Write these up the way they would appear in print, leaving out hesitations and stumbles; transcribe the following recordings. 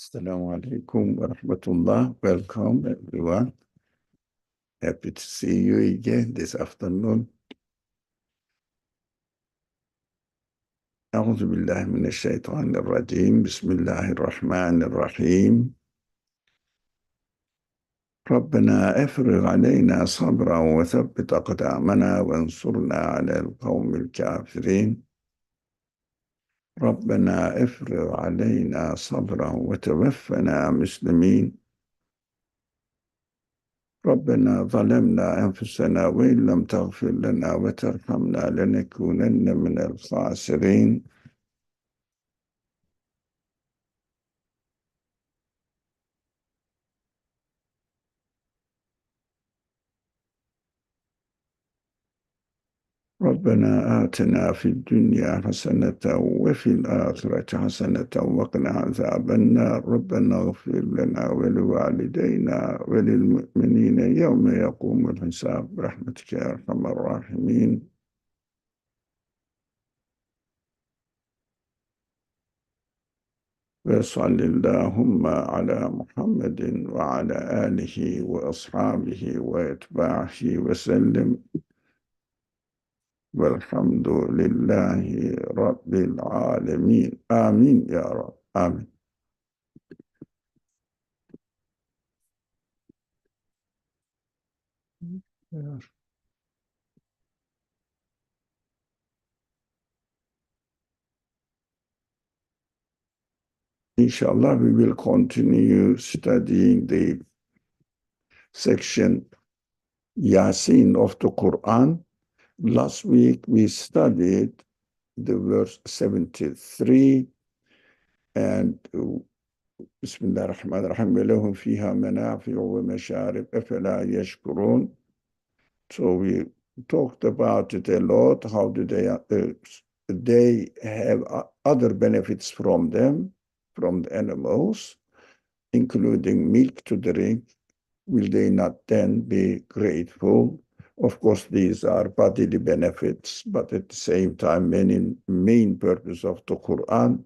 Assalamu alaikum wa rahmatullah. Welcome, everyone. Happy to see you again this afternoon. أعوذ بالله من الشيطان الرجيم. بسم الله الرحمن الرحيم. ربنا افرغ علينا صبرا وثبت أقدامنا وانصرنا على القوم الكافرين. ربنا افرغ علينا صبرا وتوفنا مسلمين. ربنا ظلمنا أنفسنا وإن لم تغفر لنا وترحمنا لنكونن من الخاسرين. ربنا آتنا في الدنيا حسنة وفي الآخرة حسنة وقنا عذاب النار. ربنا اغفر لنا ولوالدينا وللمؤمنين يوم يقوم الحساب برحمتك يا أرحم الراحمين. وصل اللهم على محمد وعلى آله وأصحابه وأتباعه وسلم. والحمد لله رب العالمين. آمين يا رب. آمين. Inshallah, we will continue studying the section Yasin of the Quran. Last week we studied the verse 73 and Bismillah ar-Rahman ar-Rahim وَلَهُمْ فِيهَا مَنَافِعُ وَمَشَارِبُ أَفَلَا يَشْكُرُونَ. So we talked about it a lot. How do they have other benefits from them, from the animals, including milk to drink. Will they not then be grateful? Of course, these are bodily benefits, but at the same time, main purpose of the Quran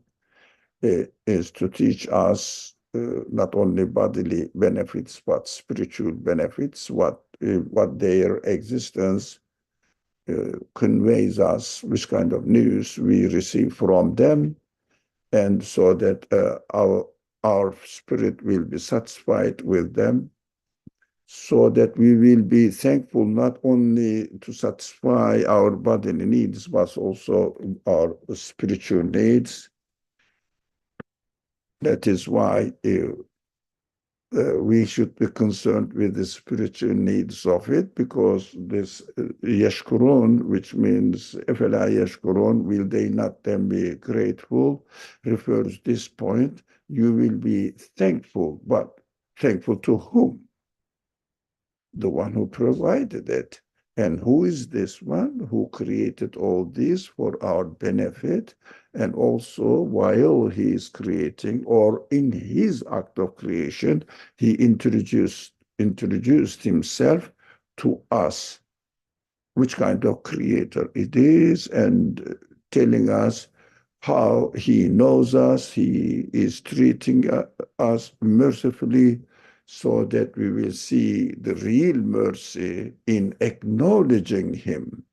is to teach us not only bodily benefits, but spiritual benefits, what their existence conveys us, which kind of news we receive from them, and so that our spirit will be satisfied with them, so that we will be thankful not only to satisfy our bodily needs, but also our spiritual needs. That is why we should be concerned with the spiritual needs of it, because this yashkurun, which means efela yashkurun, will they not then be grateful, refers this point. You will be thankful, but thankful to whom? The one who provided it. And who is this one who created all this for our benefit? And also, while he is creating, or in his act of creation, he introduced himself to us, which kind of creator it is, and telling us how he knows us, he is treating us mercifully, so that we will see the real mercy in acknowledging him.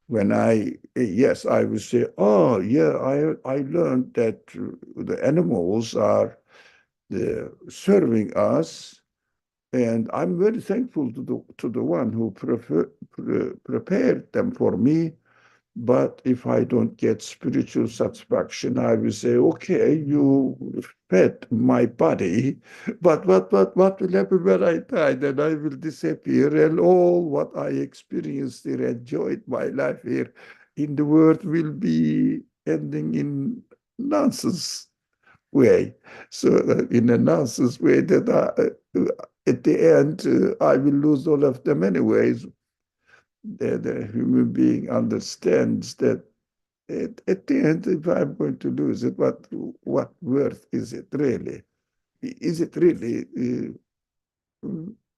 When I will say, oh, yeah, I learned that the animals are serving us, and I'm very thankful to the one who prepared them for me. But if I don't get spiritual satisfaction, I will say, okay, you fed my body, but what will happen when I die? Then I will disappear, and all what I experienced here, enjoyed my life here in the world, will be ending in nonsense way. So in a nonsense way that at the end, I will lose all of them anyways. The human being understands that at the end, if I'm going to lose it, what worth is it really? Is it really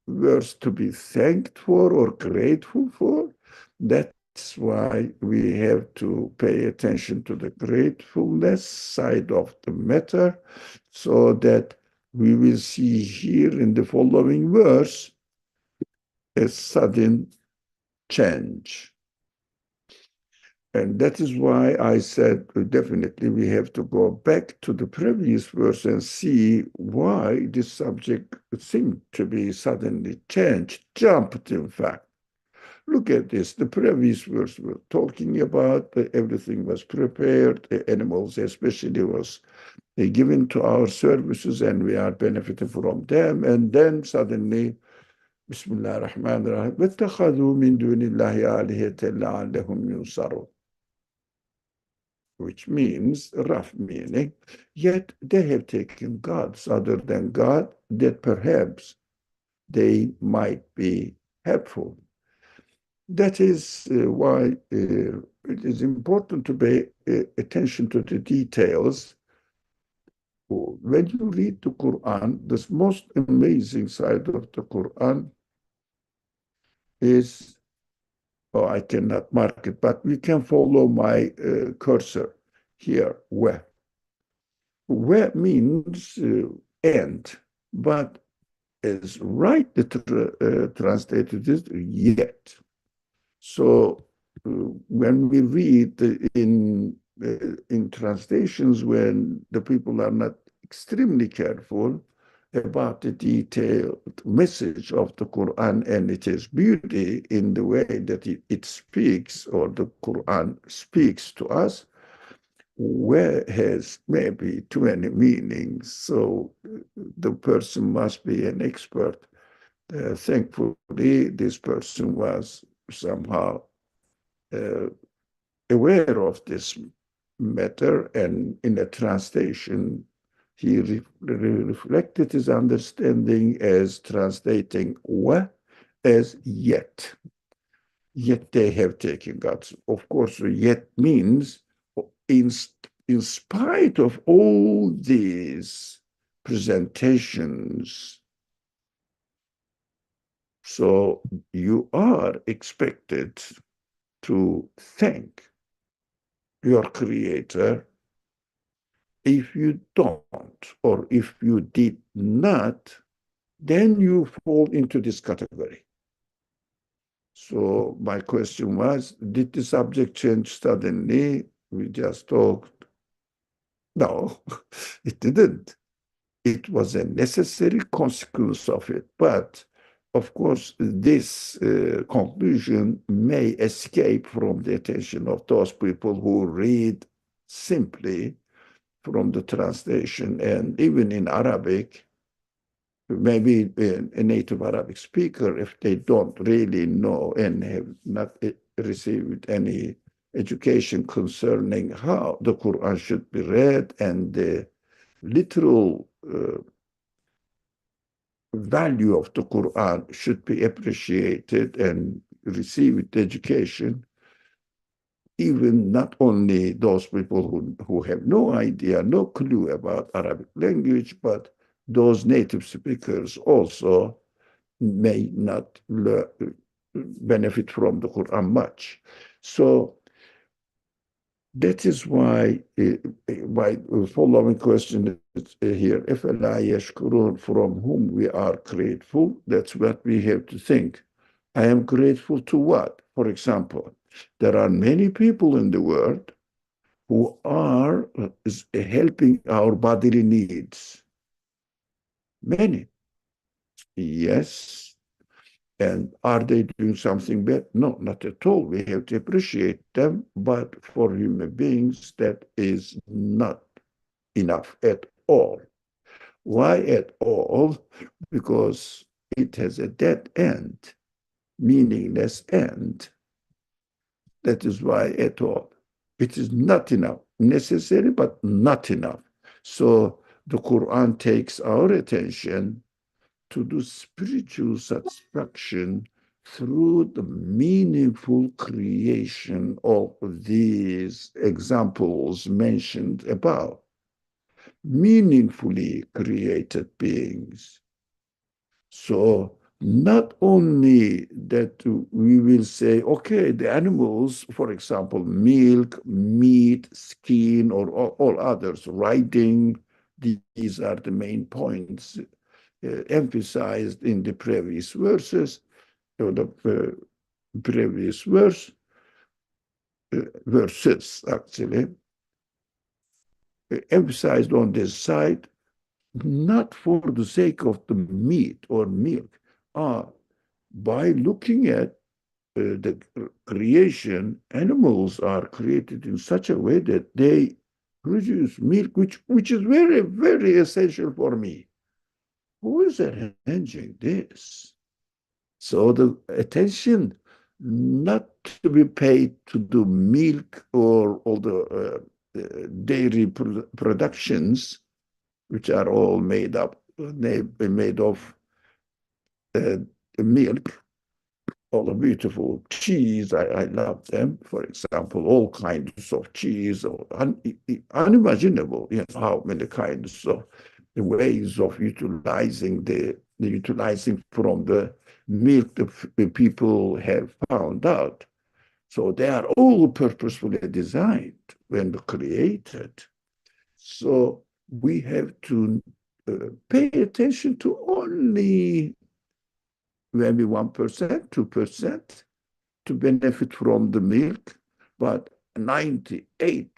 worth to be thanked for or grateful for? That why we have to pay attention to the gratefulness side of the matter, so that we will see here in the following verse a sudden change. And that is why I said definitely we have to go back to the previous verse and see why this subject seemed to be suddenly changed, jumped, in fact. Look at this. The previous verse we're talking about everything was prepared, the animals especially was given to our services and we are benefiting from them. And then suddenly, Bismillah ar-Rahman ar-Rahim, وَاتَّخَذُوا مِن دُونِ اللَّهِ آلِهَةً لَعَلَّهُمْ يُنصَرُونَ, which means, rough meaning, yet they have taken gods other than God that perhaps they might be helpful. That is why it is important to pay attention to the details. When you read the Quran, the most amazing side of the Quran is, oh, I cannot mark it, but we can follow my cursor here, where. Where means end, but as right translated is yet. So when we read in translations, when the people are not extremely careful about the detailed message of the Quran and its beauty in the way that it speaks, or the Quran speaks to us, where has maybe too many meanings. So the person must be an expert. Thankfully, this person was somehow aware of this matter, and in a translation, he reflected his understanding as translating wa as yet. Yet they have taken God. Of course, yet means in spite of all these presentations, so you are expected to thank your Creator. If you don't, or if you did not, then you fall into this category. So my question was, did the subject change suddenly? We just talked. No, it didn't. It was a necessary consequence of it. But of course, this conclusion may escape from the attention of those people who read simply from the translation. And even in Arabic, maybe a native Arabic speaker, if they don't really know and have not received any education concerning how the Quran should be read and the literal value of the Quran should be appreciated and received education, even not only those people who have no idea, no clue about Arabic language, but those native speakers also may not benefit from the Quran much. So that is why my following question is here, أَفَلَا يَشْكُرُونَ, from whom we are grateful. That's what we have to think. I am grateful to what? For example, there are many people in the world who are helping our bodily needs. Many. Yes. And are they doing something bad? No, not at all. We have to appreciate them, but for human beings, that is not enough at all. Why at all? Because it has a dead end, meaningless end. That is why at all. It is not enough. Necessary, but not enough. So the Quran takes our attention to do spiritual satisfaction through the meaningful creation of these examples mentioned above. Meaningfully created beings. So Not only that we will say, okay, the animals, for example, milk, meat, skin, or all others, riding, these are the main points emphasized in the previous verses, or the previous verses, actually, emphasized on this side, not for the sake of the meat or milk, by looking at the creation, animals are created in such a way that they produce milk, which is very, very essential for me. Who is arranging this? So the attention not to be paid to the milk or all the dairy productions, which are all made up, made of uh, milk, all the beautiful cheese. I love them. For example, all kinds of cheese, or unimaginable. You know how many kinds of ways of utilizing the utilizing from the milk the people have found out. So they are all purposefully designed when created. So we have to pay attention to only maybe 1%, 2% to benefit from the milk, but 98%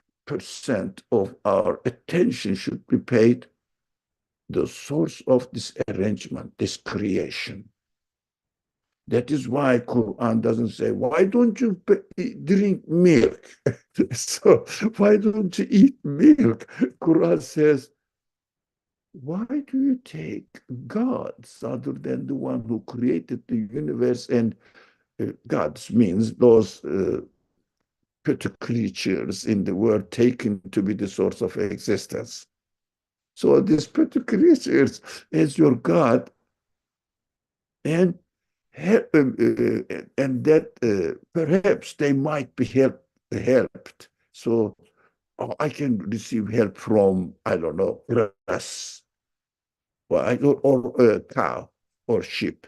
of our attention should be paid the source of this arrangement, this creation. That is why Quran doesn't say, why don't you drink milk? So why don't you eat milk? Quran says, why do you take gods other than the one who created the universe? And gods means those pretty creatures in the world taken to be the source of existence. So these pretty creatures as your God, and and that perhaps they might be helped. So I can receive help from, I don't know, grass, or a cow or sheep.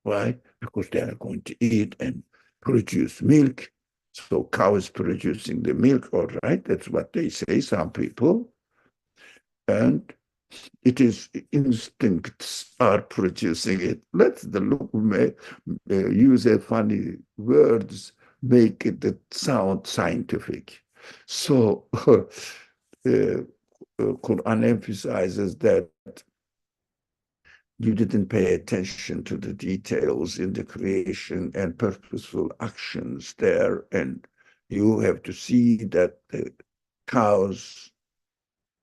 Why? Because they are going to eat and produce milk. So cow is producing the milk, all right. That's what they say, some people. And it is instincts are producing it. Let's the look use a funny words, make it sound scientific. So Quran emphasizes that you didn't pay attention to the details in the creation and purposeful actions there, and you have to see that the cows,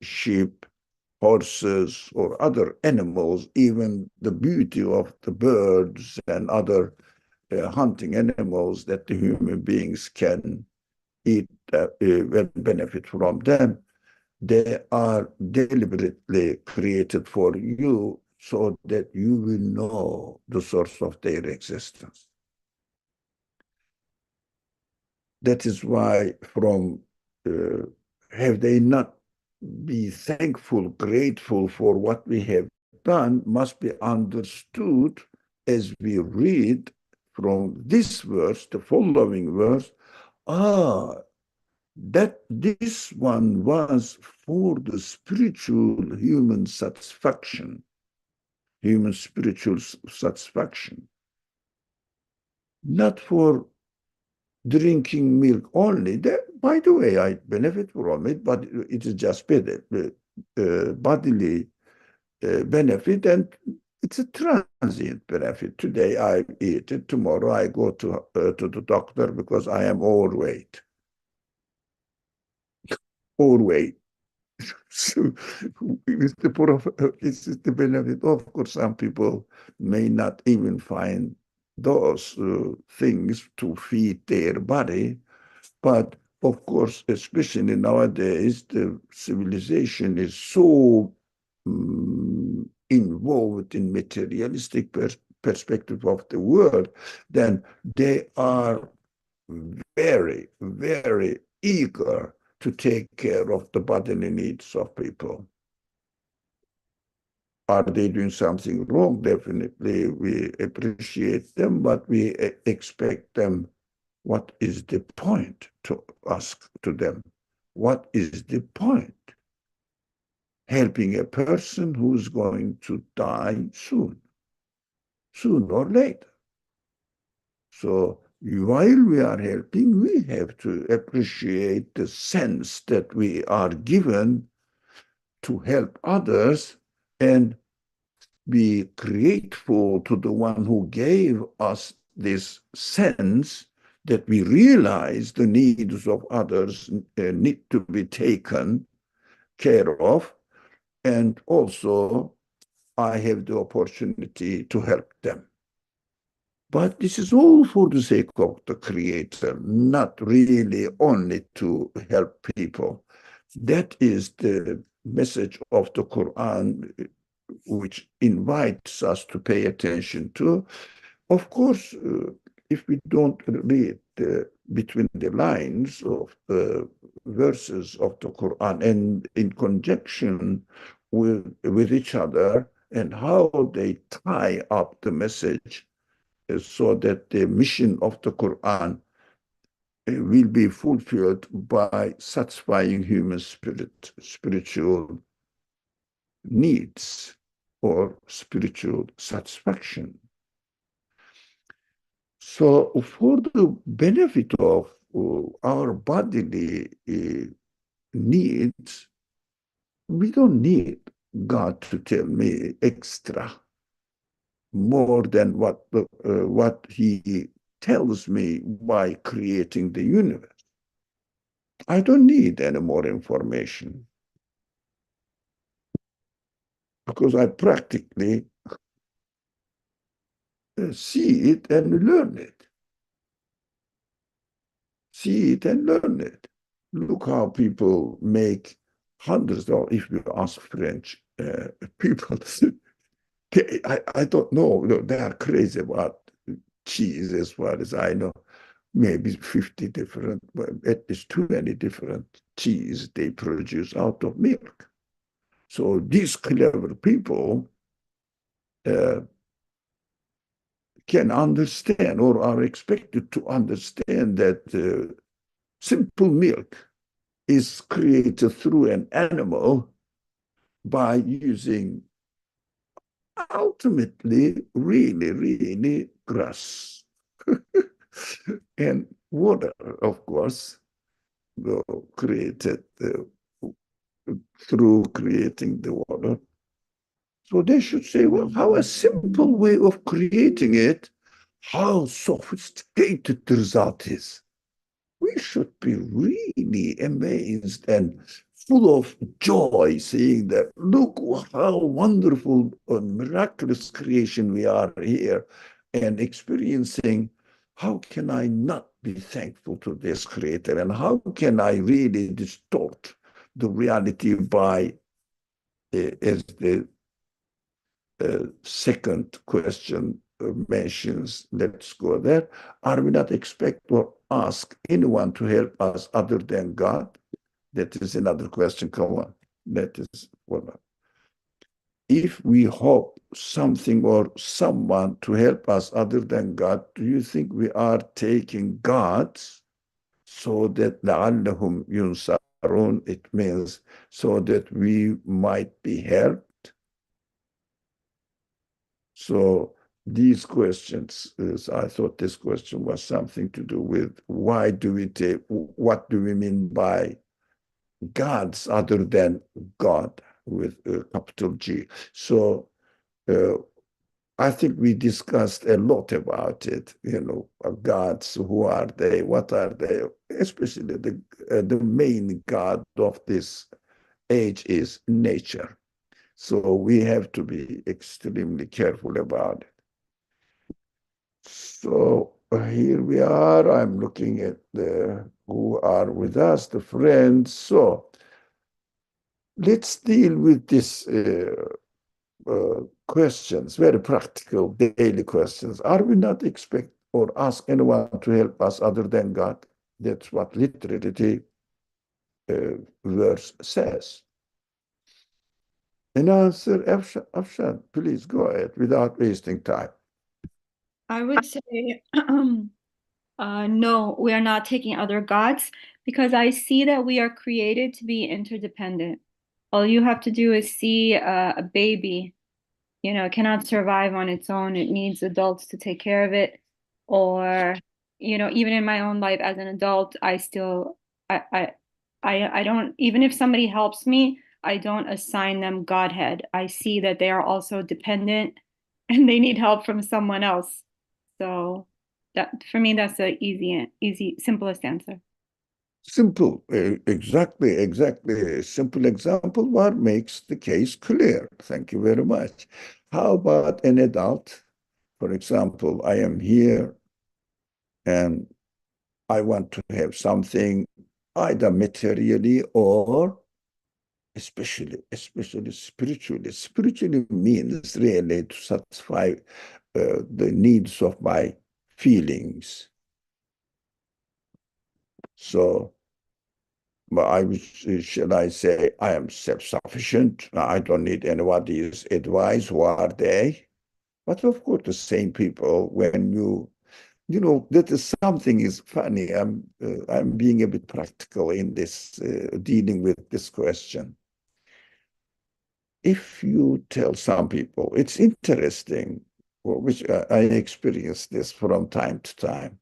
sheep, horses, or other animals, even the beauty of the birds and other hunting animals that the human beings can eat, benefit from them, they are deliberately created for you so that you will know the source of their existence. That is why from have they not be thankful, grateful for what we have done must be understood as we read from this verse, the following verse, ah, that this one was for the spiritual human spiritual satisfaction, not for drinking milk only. That, by the way, I benefit from it, but it is just bodily benefit, and it's a transient benefit. Today I eat it, tomorrow I go to the doctor because I am overweight. Overweight. So it's the benefit. Of course, some people may not even find those things to feed their body, but of course, especially nowadays, the civilization is so involved in materialistic perspective of the world, then they are very, very eager to take care of the bodily needs of people. Are they doing something wrong? Definitely, we appreciate them, but we expect them. What is the point to ask to them? What is the point? Helping a person who's going to die soon, sooner or later. So while we are helping, we have to appreciate the sense that we are given to help others and be grateful to the one who gave us this sense that we realize the needs of others need to be taken care of. And also, I have the opportunity to help them. But this is all for the sake of the Creator, not really only to help people. That is the message of the Quran, which invites us to pay attention to. Of course, if we don't read between the lines of the verses of the Quran and in conjunction with each other and how they tie up the message so that the mission of the Quran will be fulfilled by satisfying human spiritual needs or spiritual satisfaction. So for the benefit of our bodily needs, we don't need God to tell me extra more than what he tells me by creating the universe. I don't need any more information because I practically see it and learn it. See it and learn it. Look how people make hundreds of, if you ask French people, I don't know, they are crazy about cheese as far as I know. Maybe 50 different, at least too many different cheese they produce out of milk. So these clever people uh, can understand or are expected to understand that simple milk is created through an animal by using ultimately really, really grass and water, of course, created through creating the water. So they should say, well, how a simple way of creating it, how sophisticated the result is. We should be really amazed and full of joy seeing that, look how wonderful and miraculous creation we are here and experiencing. How can I not be thankful to this creator? And how can I really distort the reality by, as the second question mentions, let's go there. Are we not expect or ask anyone to help us other than God? That is another question. Come on. That is one. If we hope something or someone to help us other than God, do you think we are taking God so that لَعَلَّهُمْ يُنْصَرُونَ, it means so that we might be helped? So these questions, I thought this question was something to do with why do we take, what do we mean by gods other than God with a capital G? So I think we discussed a lot about it, gods, who are they, what are they, especially the main god of this age is nature. So we have to be extremely careful about it. So here we are. I'm looking at the who are with us, the friends. So let's deal with this questions, very practical daily questions. Are we not expect or ask anyone to help us other than God? That's what literally verse says. An answer, Afshan, please go ahead without wasting time. I would say, no, we are not taking other gods because I see that we are created to be interdependent. All you have to do is see a baby, it cannot survive on its own. It needs adults to take care of it. Or, even in my own life as an adult, I still, I don't, even if somebody helps me, I don't assign them Godhead. I see that they are also dependent and they need help from someone else. So that for me, that's the easy, simplest answer. Simple, exactly. A simple example, what makes the case clear. Thank you very much. How about an adult? For example, I am here and I want to have something either materially or especially spiritually. Spiritually means really to satisfy the needs of my feelings. So shall I say, I am self-sufficient. I don't need anybody's advice. Who are they? But of course, the same people, when that is something is funny. I'm being a bit practical in this, dealing with this question. If you tell some people, it's interesting, which I experience this from time to time.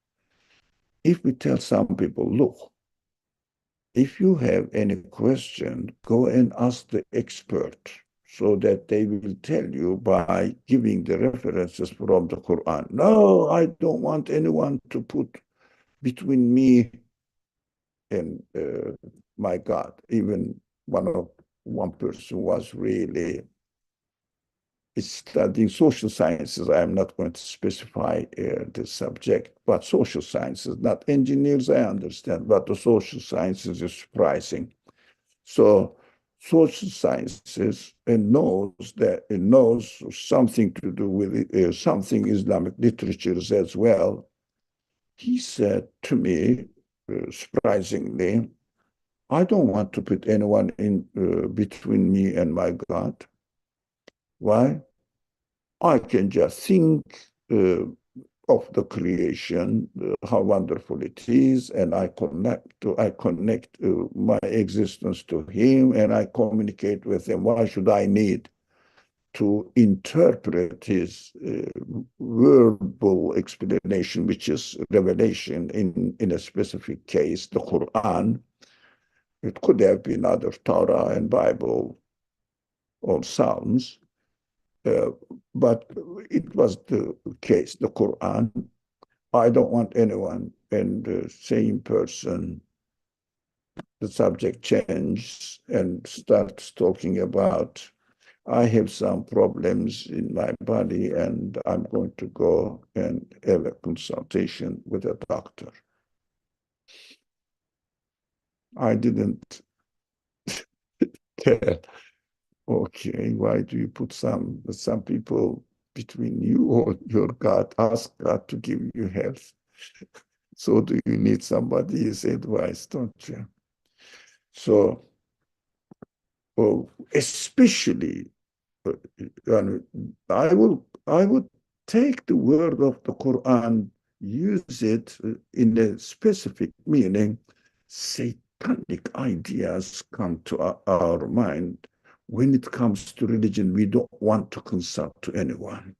If we tell some people, look, if you have any question, go and ask the expert so that they will tell you by giving the references from the Quran. No, I don't want anyone to put between me and my God. Even one person was really studying social sciences. I am not going to specify the subject, but social sciences, not engineers, I understand, but the social sciences is surprising. So social sciences it knows something to do with something Islamic literatures as well. He said to me, surprisingly, I don't want to put anyone in between me and my God. Why? I can just think of the creation, how wonderful it is, and I connect my existence to Him, and I communicate with Him. Why should I need to interpret His verbal explanation, which is revelation in a specific case, the Quran? It could have been other Torah and Bible or Psalms, uh, but it was the case, the Quran. I don't want anyone and the same person, the subject changes and starts talking about, I have some problems in my body and I'm going to go and have a consultation with a doctor. I didn't tell, okay, why do you put some people between you or your God? Ask God to give you health. So do you need somebody's advice, don't you? So, especially, and I would take the word of the Quran, use it in a specific meaning. Satanic ideas come to our mind. When it comes to religion, we don't want to consult to anyone.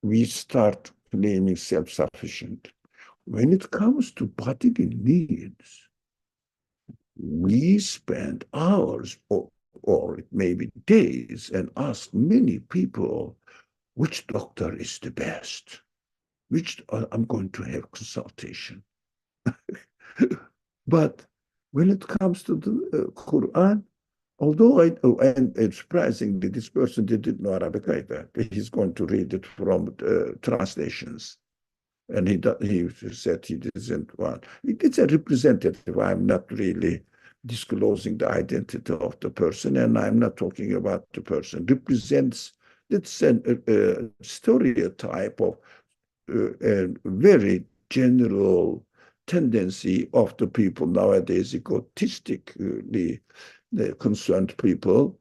We start claiming self-sufficient. When it comes to bodily needs, we spend hours or maybe days and ask many people which doctor is the best, which I'm going to have consultation. But when it comes to the Quran, although and surprisingly, this person didn't know Arabic either. He's going to read it from translations. And he said he doesn't want. It's a representative. I'm not really disclosing the identity of the person, and I'm not talking about the person. Represents, it's a stereotype of a very general tendency of the people nowadays, egotistically concerned people,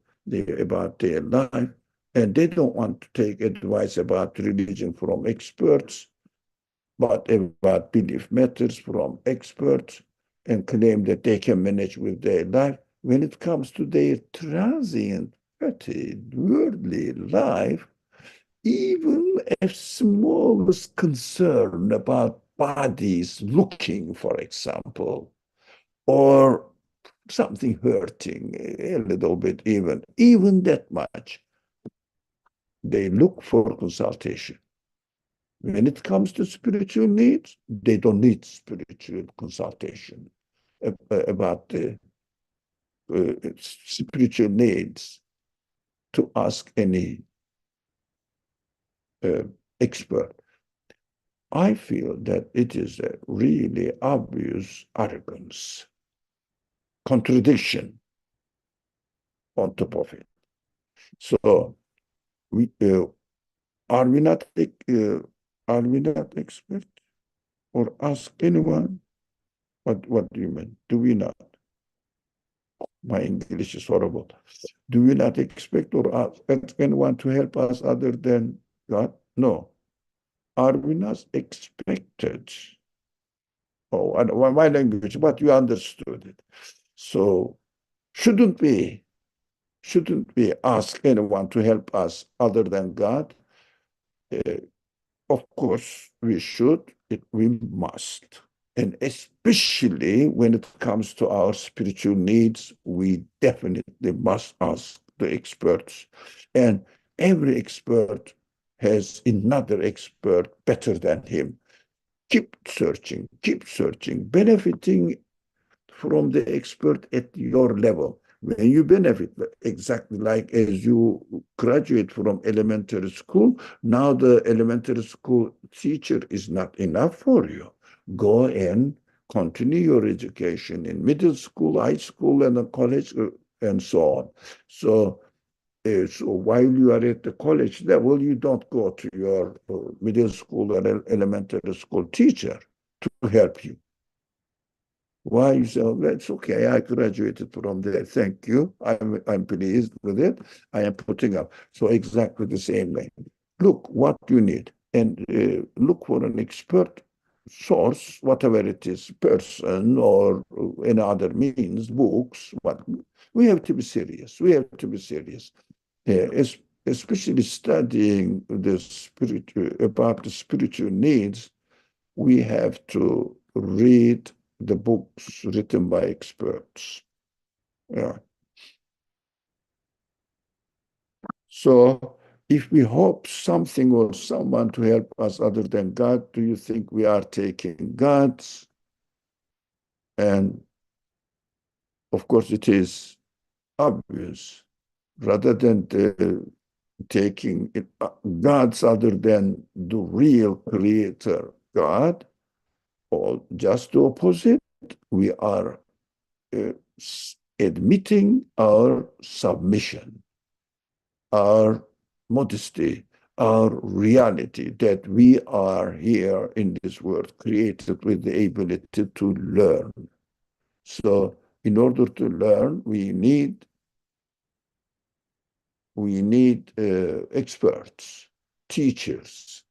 about their life, and they don't want to take advice about religion from experts, but about belief matters from experts, and claim that they can manage with their life. When it comes to their transient, petty, worldly life, even a smallest concern about bodies looking, for example, or something hurting a little bit, even that much, they look for consultation. When it comes to spiritual needs, they don't need spiritual consultation about the spiritual needs to ask any uh, expert. I feel that it is a really obvious arrogance, contradiction on top of it. So we are we not expert or ask anyone? What do you mean? Do we not? My English is horrible. Do we not expect or ask anyone to help us other than God? No. Are we not expected? Oh, and my language, but you understood it. So shouldn't we ask anyone to help us other than God? Uh, of course, we should, we must. And especially when it comes to our spiritual needs, we definitely must ask the experts. And every expert has another expert better than him. Keep searching, benefiting from the expert at your level. When you benefit, exactly like as you graduate from elementary school, now the elementary school teacher is not enough for you. Go and continue your education in middle school, high school, and college, and so on. So while you are at the college level, you don't go to your middle school or elementary school teacher to help you. Why? You say, oh, that's okay. I graduated from there. Thank you. I'm pleased with it. I am putting up. So exactly the same way. Look what you need and look for an expert source, whatever it is, person or any other means, books. But we have to be serious. We have to be serious. Especially studying the about the spiritual needs, we have to read the books written by experts. Yeah. So if we hope something or someone to help us other than God, do you think we are taking God's? And of course, it is obvious. Rather than taking God's other than the real creator God, or just the opposite, we are uh, admitting our submission, our modesty, our reality that we are here in this world created with the ability to learn. So in order to learn, we need experts, teachers.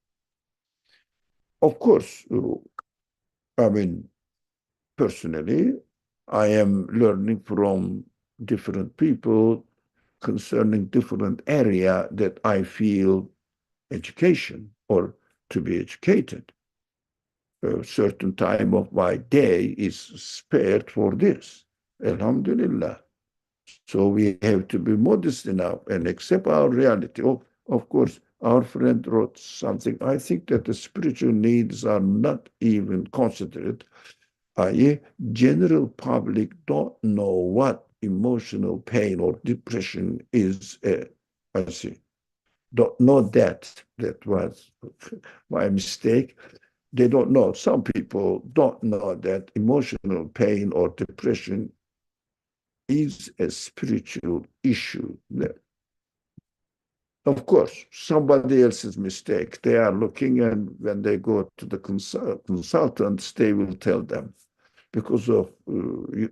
Of course, I mean, personally, I am learning from different people concerning different area that I feel education or to be educated. A certain time of my day is spared for this. Alhamdulillah. So we have to be modest enough and accept our reality. Oh, of course, our friend wrote something. I think that the spiritual needs are not even considered, i.e., general public don't know what emotional pain or depression is. I see. Don't know that. That was my mistake. They don't know. Some people don't know that emotional pain or depression is a spiritual issue. Of course, somebody else's mistake. They are looking, and when they go to the consultants, they will tell them. because of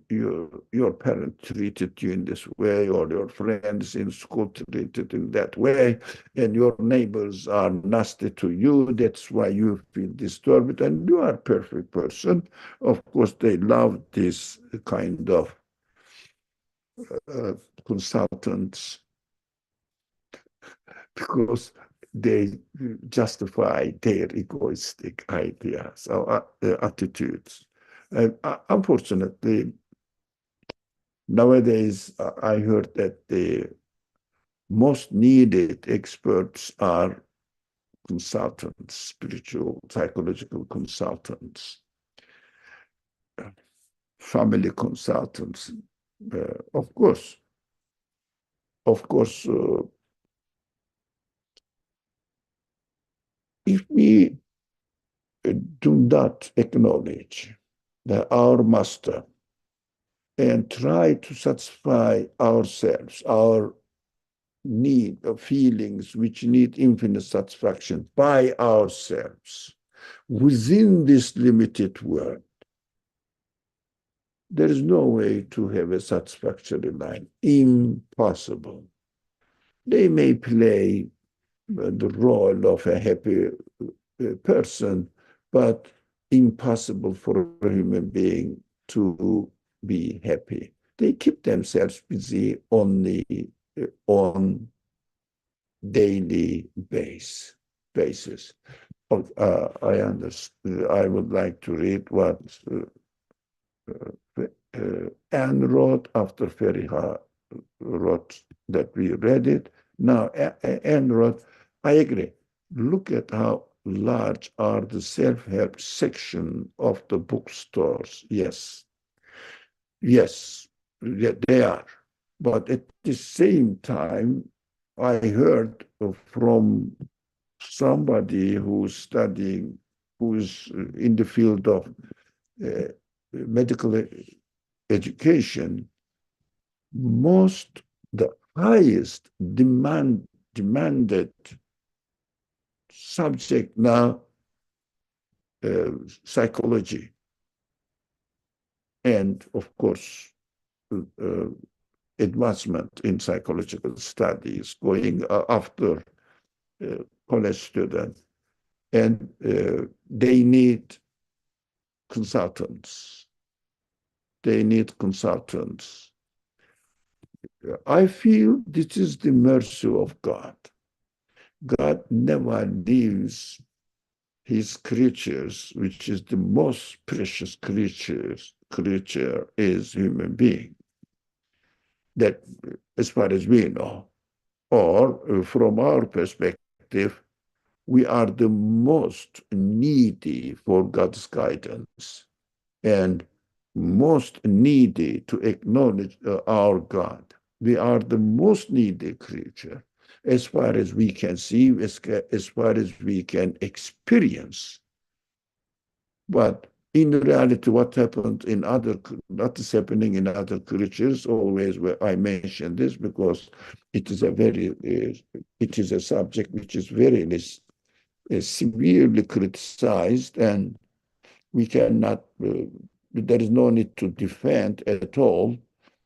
your parent treated you in this way, or your friends in school treated in that way, and your neighbors are nasty to you. That's why you feel disturbed, and you are a perfect person. Of course, they love this kind of uh, consultants because they justify their egoistic ideas or attitudes. Unfortunately, nowadays, I heard that the most needed experts are consultants, spiritual, psychological consultants, family consultants. Of course, of course, if we do not acknowledge that our master and try to satisfy ourselves, our need of feelings which need infinite satisfaction by ourselves within this limited world, there is no way to have a satisfactory life. Impossible. They may play the role of a happy person, but impossible for a human being to be happy. They keep themselves busy only on daily basis. I understand. I would like to read what Anne wrote after Feriha wrote that we read it. Now, Anne wrote, I agree. Look at how large are the self-help section of the bookstores. Yes, yes, they are. But at the same time, I heard from somebody who's studying, who's in the field of medical education, the highest demanded subject now, psychology, and of course, uh, advancement in psychological studies going after college students, and they need consultants. They need consultants. I feel this is the mercy of God. God never leaves his creatures, which is the most precious creature is human being. That, as far as we know, or from our perspective, we are the most needy for God's guidance and most needy to acknowledge our God. We are the most needy creature as far as we can see, as far as we can experience. But in reality, what is happening in other creatures, always where I mention this because it is it is a subject which is very severely criticized, and we cannot, there is no need to defend at all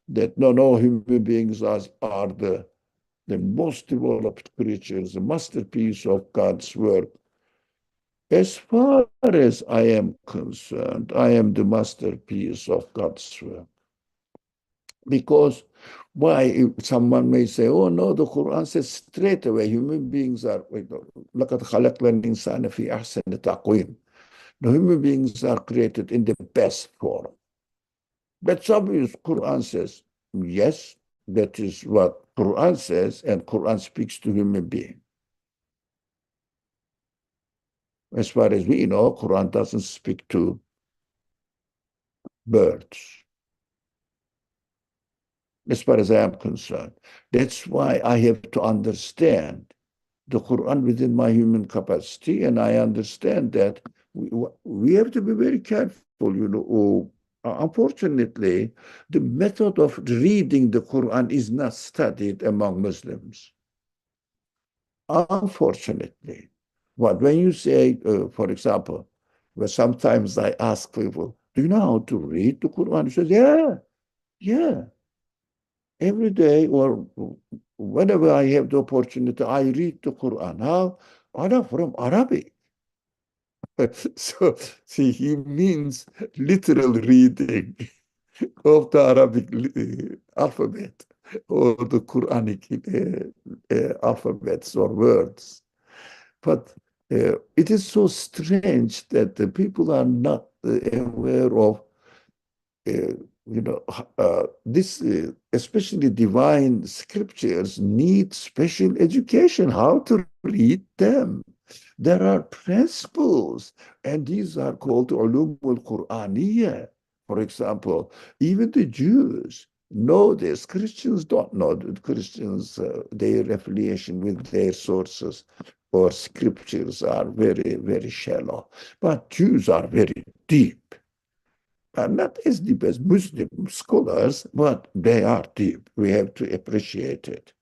that no human beings are the most developed creatures, the masterpiece of God's work. As far as I am concerned, I am the masterpiece of God's work. Because why? Someone may say, oh no, the Quran says straight away human beings are, لَقَدْ خَلَقْنَا الْإِنسَانَ فِي أَحْسَنِ تَقْوِيمٍ. The human beings are created in the best form. That's obvious. Quran says, yes, that is what Quran says, and Quran speaks to human being. As far as we know, Quran doesn't speak to birds, as far as I am concerned. That's why I have to understand the Quran within my human capacity, and I understand that we have to be very careful, unfortunately, the method of reading the Quran is not studied among Muslims. Unfortunately. When you say, for example, sometimes I ask people, do you know how to read the Quran? He says, yeah, yeah. Every day or whenever I have the opportunity, I read the Quran. How? Ana from Arabic. So, see, he means literal reading of the Arabic alphabet or the Quranic alphabets or words. But it is so strange that the people are not aware of uh, this, especially divine scriptures, need special education, how to read them. There are principles, and these are called ulum al-Qur'aniyya. For example, even the Jews know this. Christians don't know. The Christians, their affiliation with their sources or scriptures are very, very shallow. But Jews are very deep, are not as deep as Muslim scholars, but they are deep. We have to appreciate it.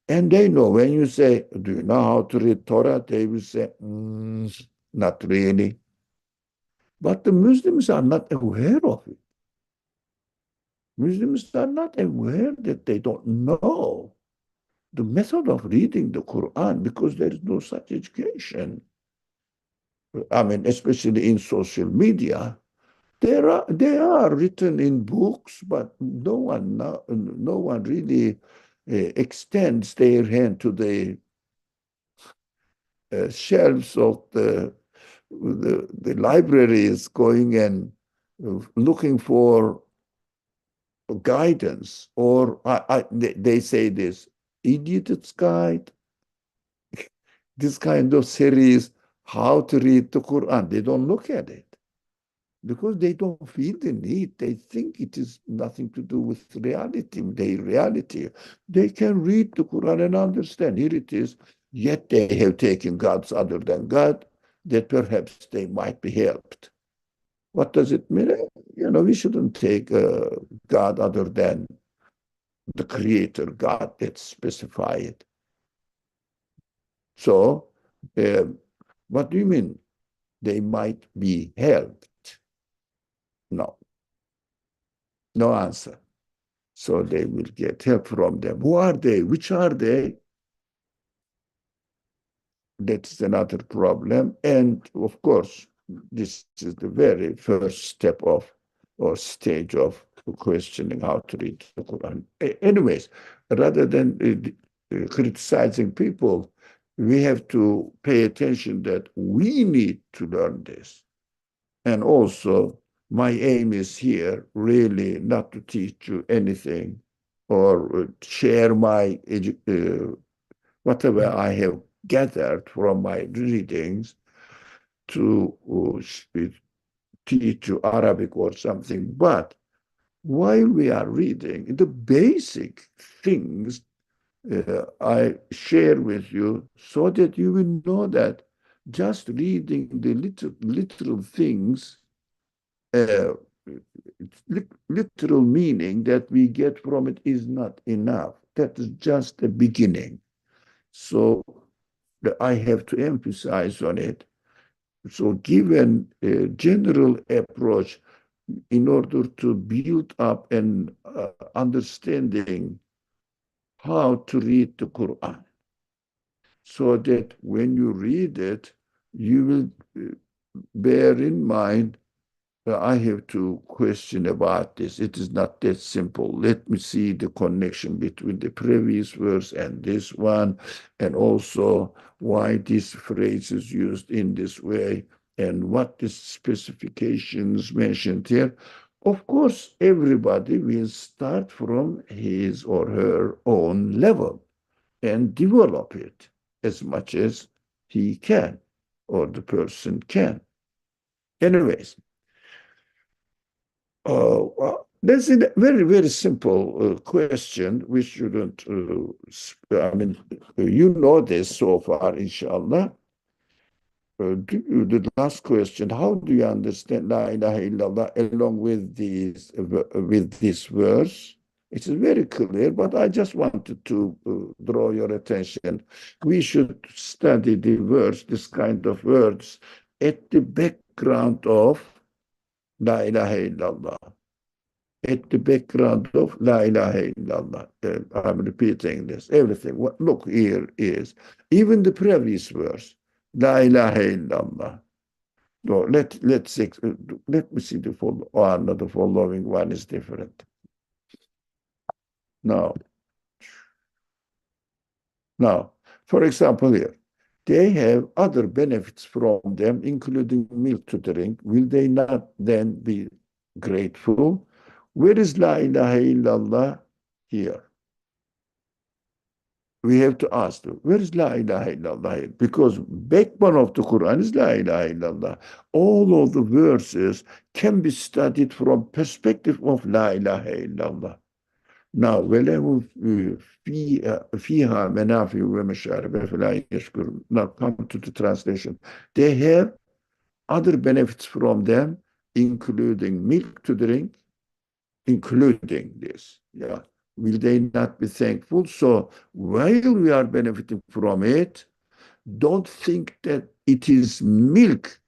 And they know when you say, do you know how to read Torah? They will say, not really. But the Muslims are not aware of it. Muslims are not aware that they don't know the method of reading the Quran because there is no such education. I mean, especially in social media. They are written in books, but no one really extends their hand to the shelves of the libraries, going and looking for guidance. Or they say this idiot's guide, this kind of series, how to read the Quran. They don't look at it, because they don't feel the need. They think it is nothing to do with reality, their reality. They can read the Quran and understand, here it is, yet they have taken gods other than God, that perhaps they might be helped. What does it mean? We shouldn't take God other than the creator, God that's specified. So, uh, what do you mean? They might be helped? No, no answer. So they will get help from them. Who are they? Which are they? That's another problem. And of course, this is the very first step of or stage of questioning how to read the Quran. Anyways, rather than criticizing people, we have to pay attention that we need to learn this. And also, my aim is here really not to teach you anything or share my whatever I have gathered from my readings to teach you Arabic or something. But while we are reading, the basic things I share with you so that you will know that just reading the literal things, uh, literal meaning that we get from it is not enough. That is just the beginning. So I have to emphasize on it. So given a general approach in order to build up an understanding how to read the Quran, so that when you read it, you will bear in mind, I have to question about this. It is not that simple. Let me see the connection between the previous verse and this one, and also why this phrase is used in this way, and what the specifications mentioned here. Of course, everybody will start from his or her own level and develop it as much as he can or the person can. Anyways, that's a very, very simple question. We shouldn't, I mean, you know this so far, inshallah. The last question, how do you understand La ilaha illallah along with this verse? It is very clear, but I just wanted to draw your attention. We should study the verse, this kind of words, at the background of La ilahe illallah. At the background of La ilaha illallah. I'm repeating this. Everything. Look, here is even the previous verse. La ilaha illallah. No, let me see the follow. Oh, no, the following one is different. Now, now, for example, here they have other benefits from them, including milk to drink. Will they not then be grateful? Where is La ilaha illallah here? We have to ask them, where is La ilaha illallah? Because backbone of the Quran is La ilaha illallah. All of the verses can be studied from perspective of La ilaha illallah. Now, وَلَهُ فِيهَا مَنَافِعُ وَمَشَارِبُ فَلَا يَشْكُرُونَ. Now come to the translation. They have other benefits from them, including milk to drink, including this. Yeah. Will they not be thankful? So while we are benefiting from it, don't think that it is milk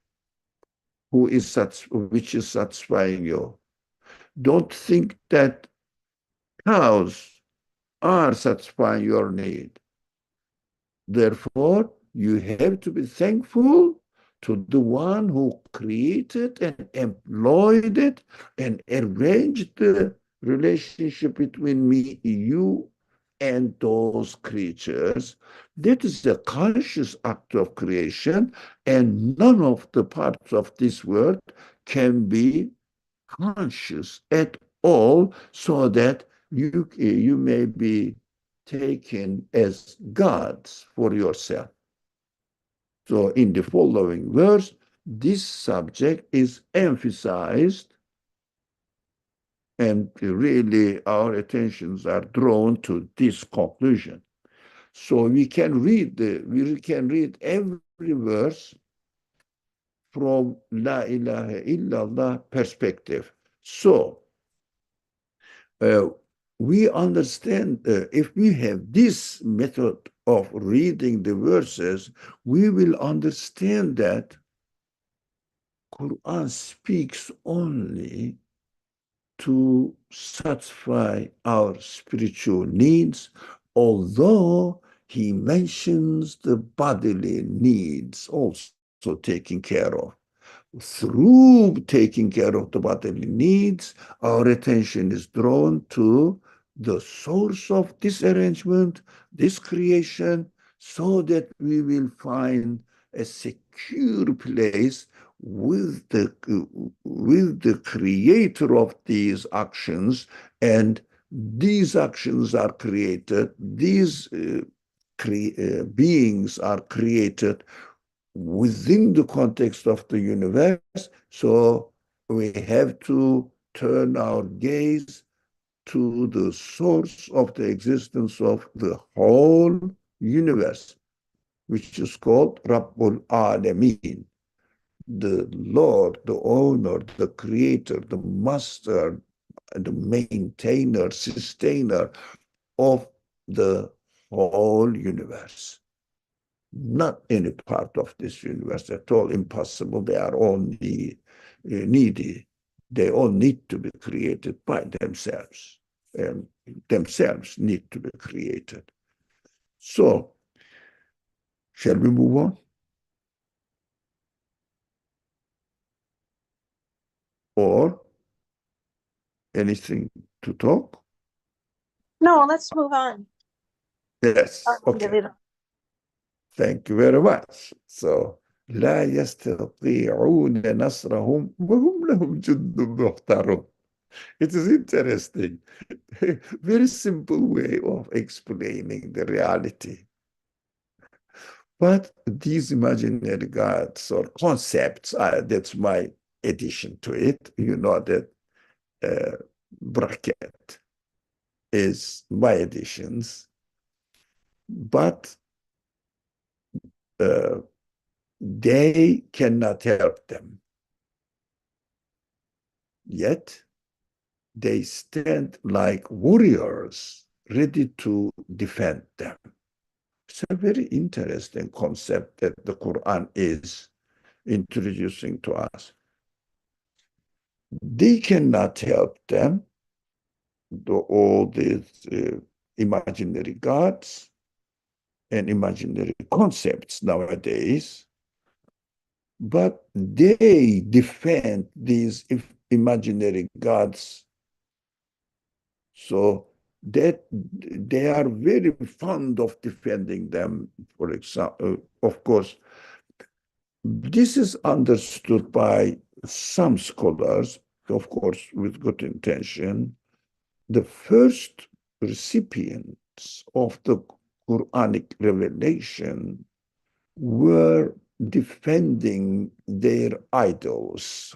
which is satisfying you. Don't think that cows are satisfying your need. Therefore, you have to be thankful to the one who created and employed it and arranged the relationship between me, you, and those creatures. That is a conscious act of creation, and none of the parts of this world can be conscious at all, so that you may be taken as gods for yourself. So in the following verse, this subject is emphasized, and really our attentions are drawn to this conclusion. So we can read every verse from La ilaha illallah perspective. So we understand, if we have this method of reading the verses, we will understand that Quran speaks only to satisfy our spiritual needs, although he mentions the bodily needs also taken care of. Through taking care of the bodily needs, our attention is drawn to the source of this arrangement, this creation, so that we will find a secure place with the creator of these actions, and these actions are created, these beings are created within the context of the universe. So we have to turn our gaze to the source of the existence of the whole universe, which is called Rabbul Alameen, the Lord, the owner, the creator, the master, the maintainer, sustainer of the whole universe. Not any part of this universe at all impossible. They are only needy. They all need to be created by themselves, and themselves need to be created. So, shall we move on? Or anything to talk? No, let's move on. Yes, okay. Thank you very much. So, لا يستطيعون نصرهم وهم لهم جند محترم. It is interesting. Very simple way of explaining the reality. But these imaginary gods or concepts, that's my addition to it. You know that bracket is my additions. But they cannot help them. Yet they stand like warriors ready to defend them. It's a very interesting concept that the Quran is introducing to us. They cannot help them, all these imaginary gods and imaginary concepts nowadays, but they defend these imaginary gods, so that they are very fond of defending them. For example, of course, this is understood by some scholars, of course, with good intention. The first recipients of the Quranic revelation were defending their idols,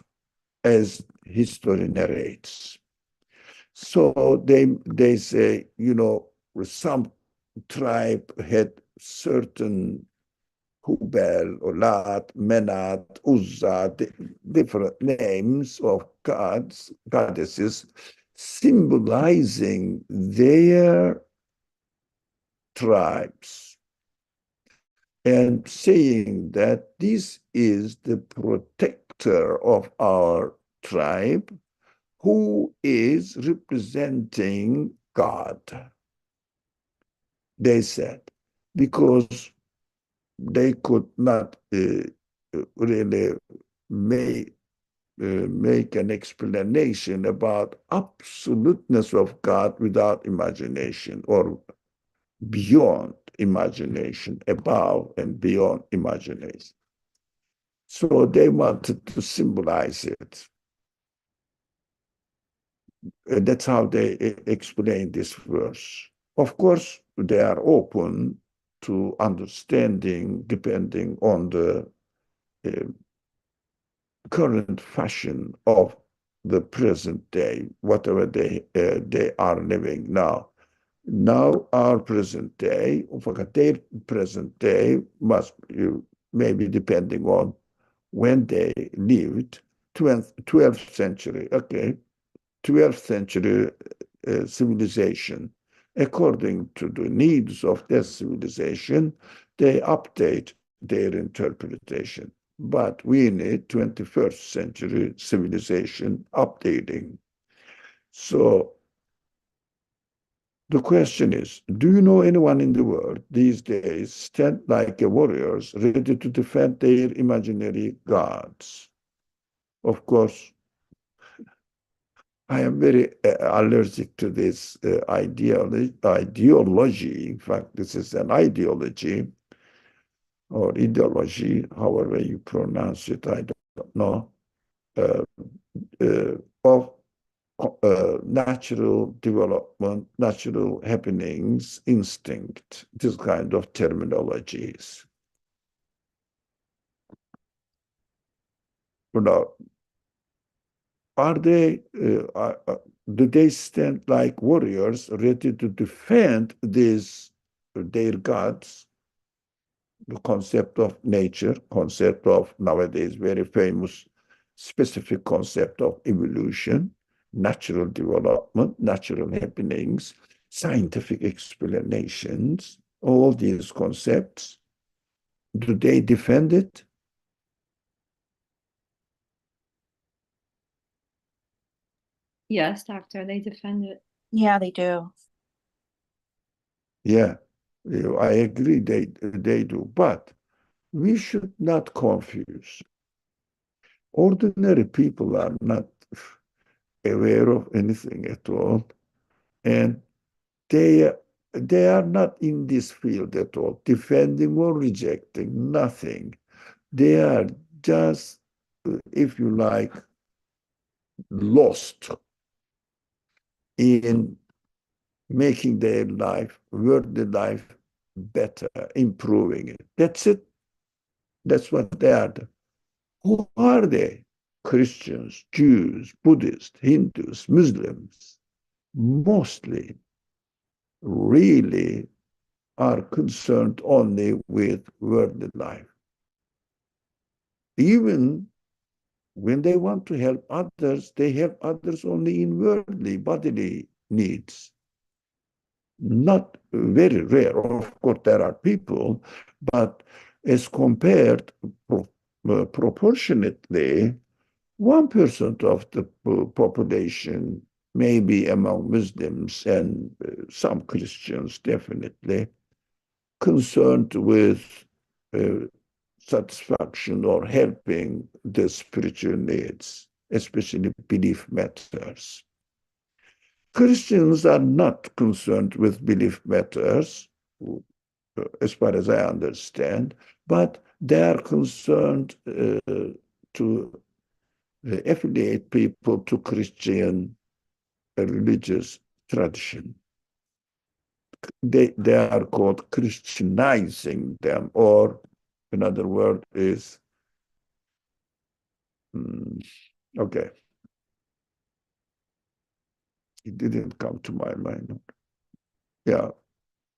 as history narrates. So they say, some tribe had certain Hubal, Olat, Menat, Uzza, different names of gods, goddesses, symbolizing their tribes and saying that this is the protector of our tribe who is representing God, they said, because they could not really make an explanation about absoluteness of God without imagination, or beyond imagination, above and beyond imagination. So they wanted to symbolize it. And that's how they explain this verse. Of course, they are open to understanding depending on the uh, current fashion of the present day, whatever they are living now. Now, our present day, their present day must maybe depending on when they lived, 12th century, okay, 12th century civilization. According to the needs of that civilization, they update their interpretation. But we need 21st century civilization updating. So the question is, do you know anyone in the world these days stand like a warriors ready to defend their imaginary gods? Of course, I am very allergic to this ideology. In fact, this is an ideology or ideology, however you pronounce it, I don't know, uh, of natural development, natural happenings, instinct, this kind of terminologies. You know, are they, do they stand like warriors ready to defend these, their gods? The concept of nature, concept of nowadays very famous specific concept of evolution, natural development, natural happenings, scientific explanations, all these concepts, do they defend it? Yes, doctor, they defend it. Yeah, they do. Yeah, I agree, they do, but we should not confuse. Ordinary people are not aware of anything at all, and they they are not in this field at all, defending or rejecting, nothing. They are just, if you like, lost in making their life, worldly life, better, improving it. That's it. That's what they are. Who are they? Christians, Jews, Buddhists, Hindus, Muslims, mostly really are concerned only with worldly life. Even when they want to help others, they help others only in worldly, bodily needs. Not very rare. Of course, there are people, but as compared proportionately, 1% of the population, maybe among Muslims and some Christians, definitely, concerned with satisfaction or helping the spiritual needs, especially belief matters. Christians are not concerned with belief matters, as far as I understand, but they are concerned to affiliate people to Christian religious tradition. They are called Christianizing them, or another word is, okay, it didn't come to my mind. Yeah,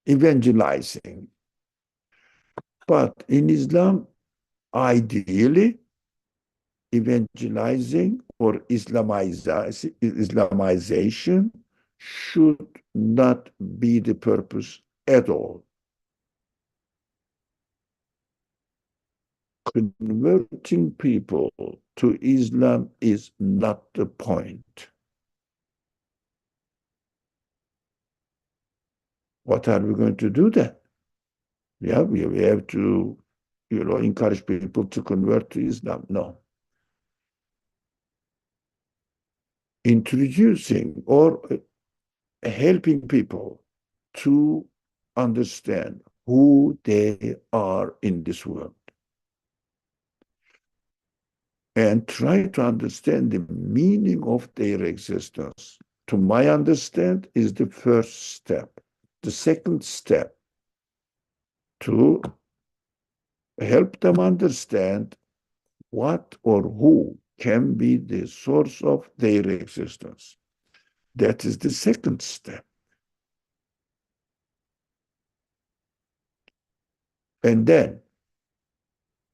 evangelizing. But in Islam, ideally, evangelizing or Islamization should not be the purpose at all. Converting people to Islam is not the point. What are we going to do then? Yeah, we have to, encourage people to convert to Islam. No. Introducing or helping people to understand who they are in this world and try to understand the meaning of their existence. To my understand, is the first step. The second step, to help them understand what or who can be the source of their existence. That is the second step. And then,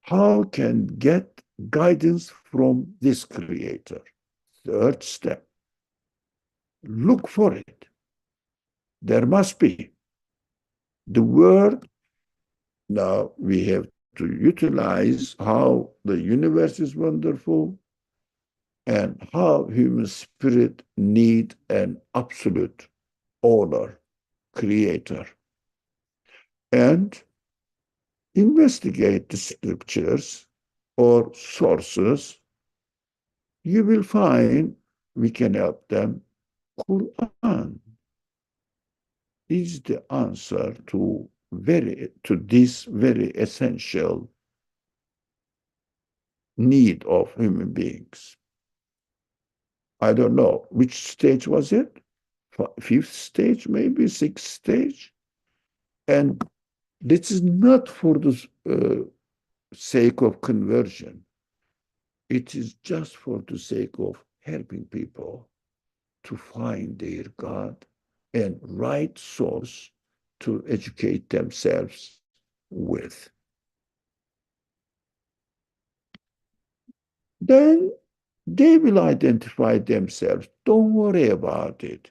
how can get guidance from this creator? Third step, look for it. There must be. The word, now we have to utilize how the universe is wonderful and how human spirit need an absolute owner, creator. And investigate the scriptures or sources, you will find we can help them. Qur'an is the answer to this very essential need of human beings. I don't know which stage was it, fifth stage, maybe sixth stage, and this is not for the sake of conversion. It is just for the sake of helping people to find their God and right source to educate themselves with. Then they will identify themselves. Don't worry about it.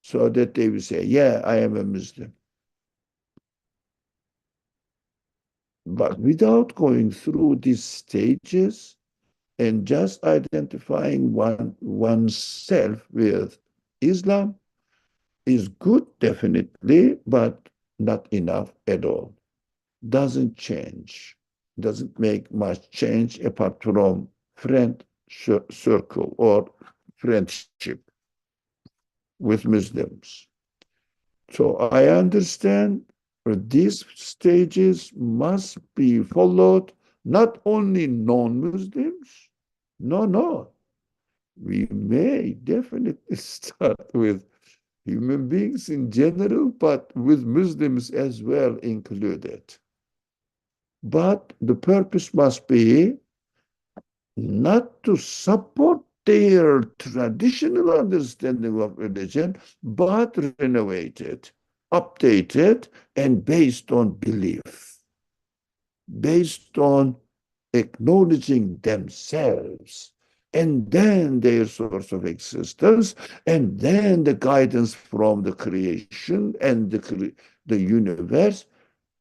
So that they will say, yeah, I am a Muslim. But without going through these stages and just identifying oneself with Islam is good, definitely, but not enough at all. Doesn't change, doesn't make much change apart from friend circle or friendship with Muslims. So I understand these stages must be followed, not only non-Muslims. No. We may definitely start with human beings in general, but with Muslims as well included. But the purpose must be not to support their traditional understanding of religion, but renovated, updated, and based on belief, based on acknowledging themselves, and then their source of existence, and then the guidance from the creation and the universe,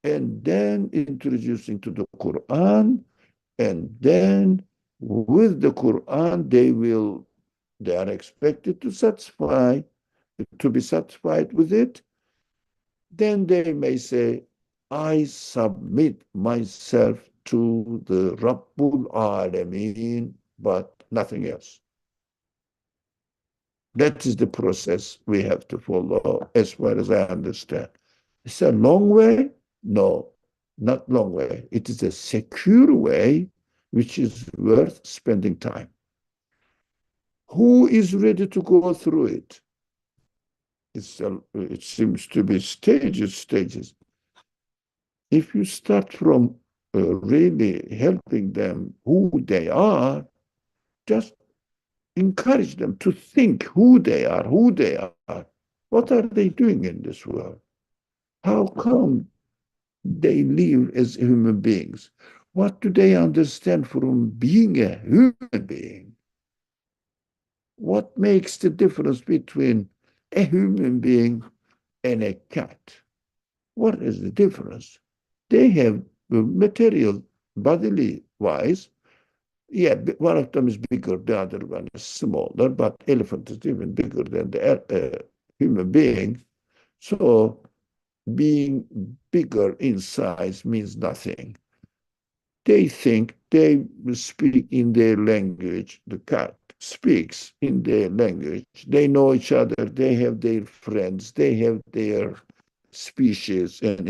and then introducing to the Qur'an, and then With the Quran, they are expected to be satisfied with it. Then they may say, I submit myself to the Rabbul Alameen, but nothing else. That is the process we have to follow, as far as I understand. It's a long way? No, not long way. It is a secure way, which is worth spending time. Who is ready to go through it? It seems to be stages. If you start from really helping them who they are, just encourage them to think who they are. What are they doing in this world? How come they live as human beings? What do they understand from being a human being? What makes the difference between a human being and a cat? What is the difference? They have material, bodily wise. Yeah, one of them is bigger, the other one is smaller, but elephant is even bigger than the human being. So being bigger in size means nothing. They think they speak in their language. The cat speaks in their language. They know each other. They have their friends. They have their species and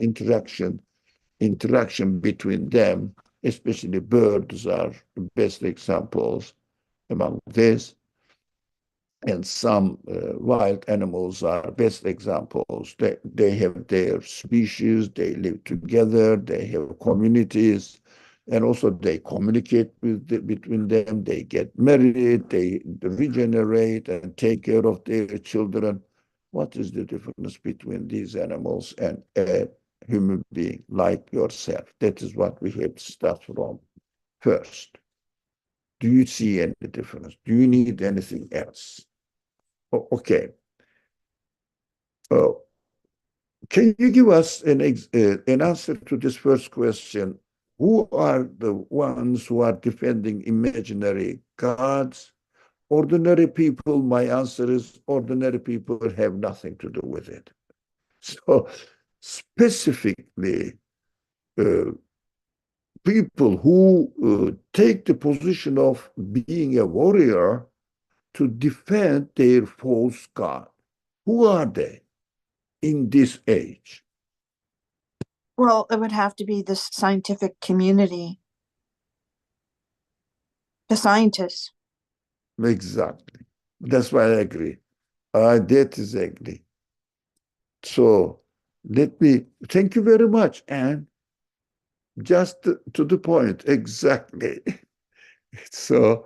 interaction between them. Especially birds are the best examples among this. And some wild animals are best examples. They have their species, they live together, they have communities, and also they communicate between them, they get married, they regenerate and take care of their children. What is the difference between these animals and a human being like yourself? That is what we have to start from first. Do you see any difference? Do you need anything else? Okay. Oh, can you give us an answer to this first question? Who are the ones who are defending imaginary gods? Ordinary people, my answer is ordinary people have nothing to do with it. So specifically, uh, people who take the position of being a warrior to defend their false god, who are they in this age? Well, it would have to be the scientific community, the scientists. Exactly. That's why I agree. That is agree. So thank you very much. And just to the point, exactly. So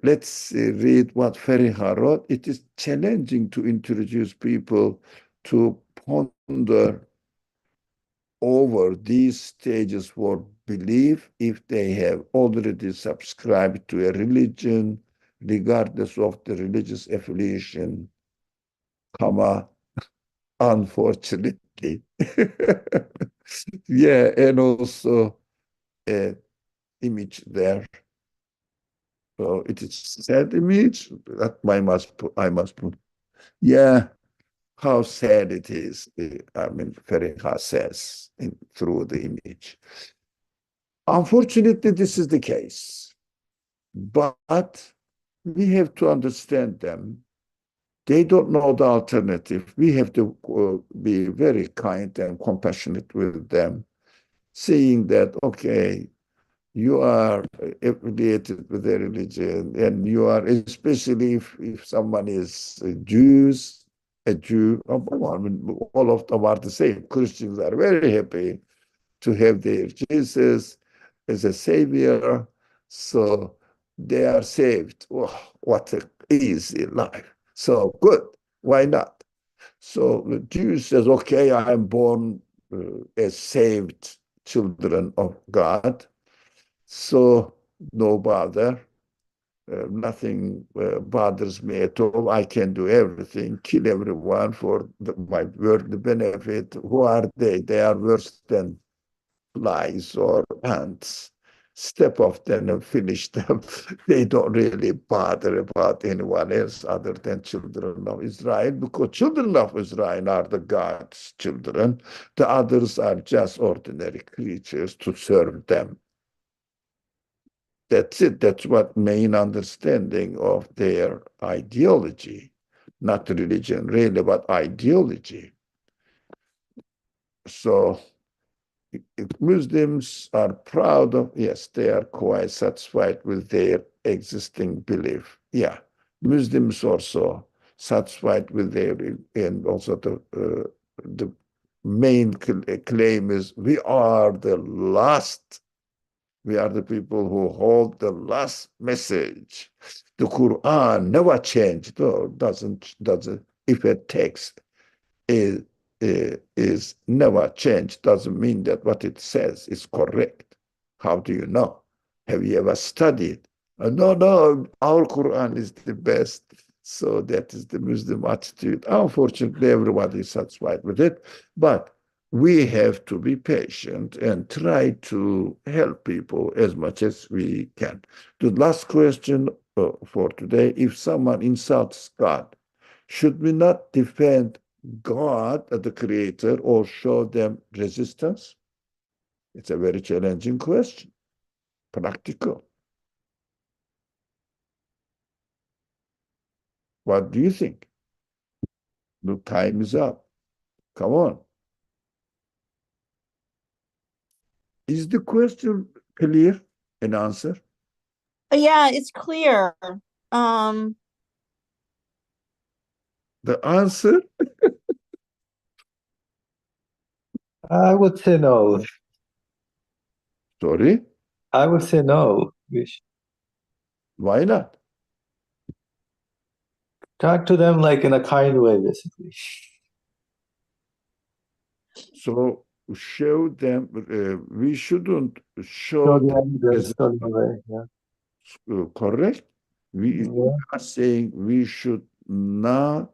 let's read what Feriha wrote. It is challenging to introduce people to ponder over these stages for belief if they have already subscribed to a religion, regardless of the religious affiliation, comma, unfortunately. Yeah, and also image there. So it is sad image that I must put. Yeah, how sad it is. I mean, Feriha says through the image. Unfortunately, this is the case. But we have to understand them. They don't know the alternative. We have to be very kind and compassionate with them, saying that, okay, you are affiliated with a religion, and you are, especially if someone is a Jew, I mean, all of them are the same. Christians are very happy to have their Jesus as a savior, so they are saved. Oh, what an easy life. So good, why not? So the Jew says, okay, I am born as saved children of God, so no bother. Nothing bothers me at all. I can do everything, kill everyone for my worldly benefit. Who are they? They are worse than flies or ants. step off them and finish them. They don't really bother about anyone else other than children of Israel, because children of Israel are the God's children. The others are just ordinary creatures to serve them. That's it. That's what main understanding of their ideology, not religion really, but ideology. So if Muslims are proud of, yes, they are quite satisfied with their existing belief. Yeah, Muslims also satisfied with their, and also the main claim is we are the last. We are the people who hold the last message. The Quran never changed, though, doesn't, if a text is, is never changed, doesn't mean that what it says is correct. How do you know? Have you ever studied? No, no, our Quran is the best. So that is the Muslim attitude. Unfortunately, everybody is satisfied with it. But we have to be patient and try to help people as much as we can. The last question for today, if someone insults God, should we not defend God, the creator, or show them resistance? It's a very challenging question, practical. What do you think? The time is up. Come on. Is the question clear? An answer? Yeah, it's clear. Um, The answer? I would say no. Sorry, I would say no. We should why not? talk to them like in a kind way, basically. So show them, we shouldn't show Show the them evidence, show resistance, the way. Yeah. correct? We Yeah. are saying we should not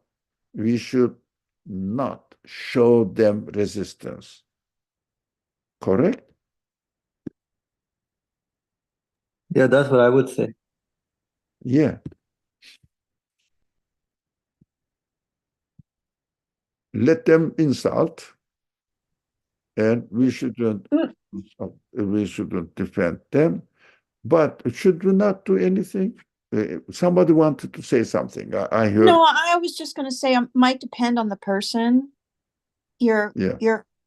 show them resistance, correct? Yeah, that's what I would say. Yeah. Let them insult, and we shouldn't defend them. But should we not do anything? Somebody wanted to say something. I heard. no, I was just going to say it might depend on the person, your Yeah.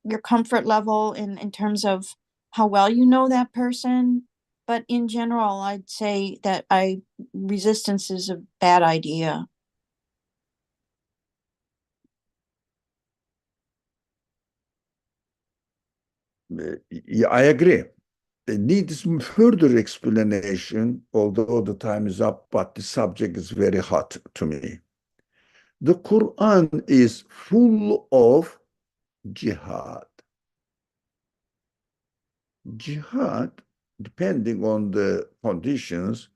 your comfort level in terms of how well you know that person. But in general, I'd say that resistance is a bad idea. Yeah, I agree. It needs further explanation, although the time is up, but the subject is very hot to me. The Quran is full of jihad. Jihad, depending on the conditions,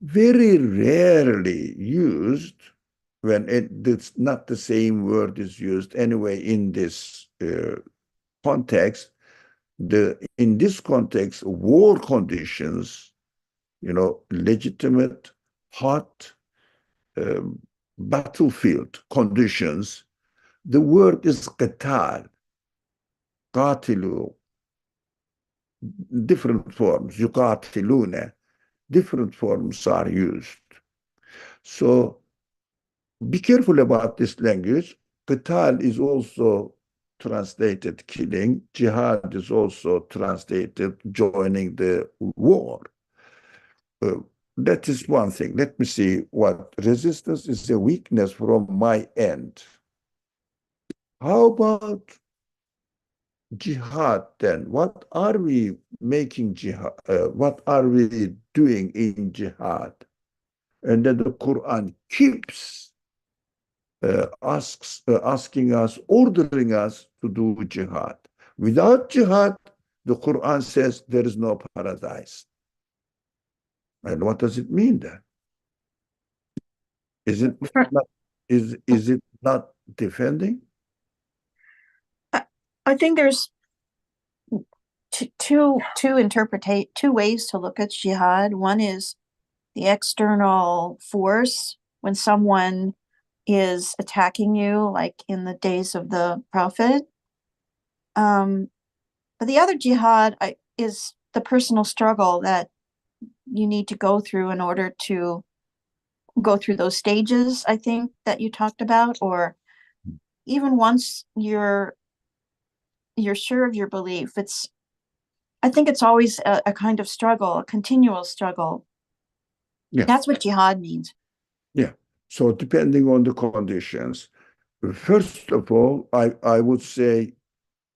very rarely used when it's not the same word is used anyway in this context. In this context, war conditions, legitimate, hot battlefield conditions, the word is qital, qatilu, different forms, yuqatiluna, different forms are used. So be careful about this language. Qital is also translated killing. Jihad is also translated joining the war. That is one thing. Let me see what resistance is a weakness from my end. How about jihad then? What are we making jihad? What are we doing in jihad? And then the Quran keeps asking us, ordering us to do jihad. Without jihad, the Quran says there is no paradise. And what does it mean then? Is it not, is it not defending? I think there's two ways to look at jihad. One is the external force when someone is attacking you, like in the days of the Prophet. But the other jihad is the personal struggle that you need to go through in order to go through those stages, I think, that you talked about, or even once you're sure of your belief. I think it's always a kind of struggle, a continual struggle. Yeah. That's what jihad means. Yeah. So depending on the conditions, first of all, I would say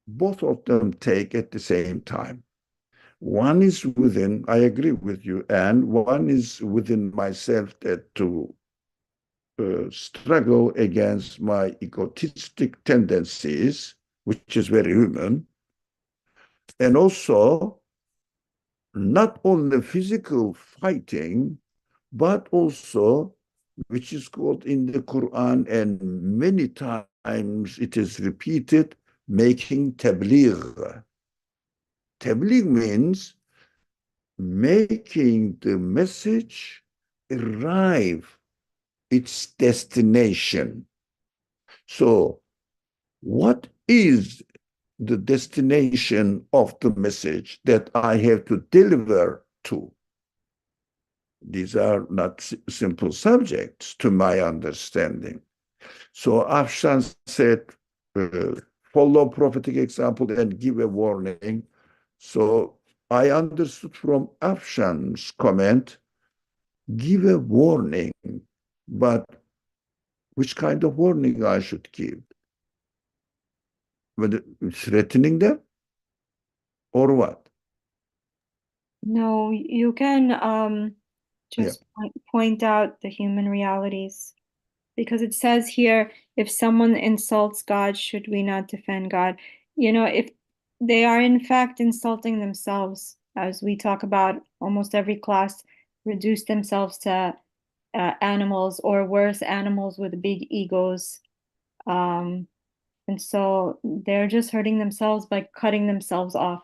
both of them take at the same time. One is within, I agree with you, and one is within myself that to struggle against my egotistic tendencies, which is very human, and also not only physical fighting, but also, which is called in the Quran, and many times it is repeated, making tabligh. Tabligh means making the message arrive its destination. So, what is the destination of the message that I have to deliver to? These are not simple subjects to my understanding. So Afshan said, follow prophetic example and give a warning. So I understood from Afshan's comment, give a warning, but which kind of warning I should give? Whether threatening them or what? No, you can just point out the human realities. Because it says here, if someone insults God, should we not defend God? You know, if they are in fact insulting themselves, as we talk about almost every class, reduce themselves to animals, or worse, animals with big egos. And so they're just hurting themselves by cutting themselves off.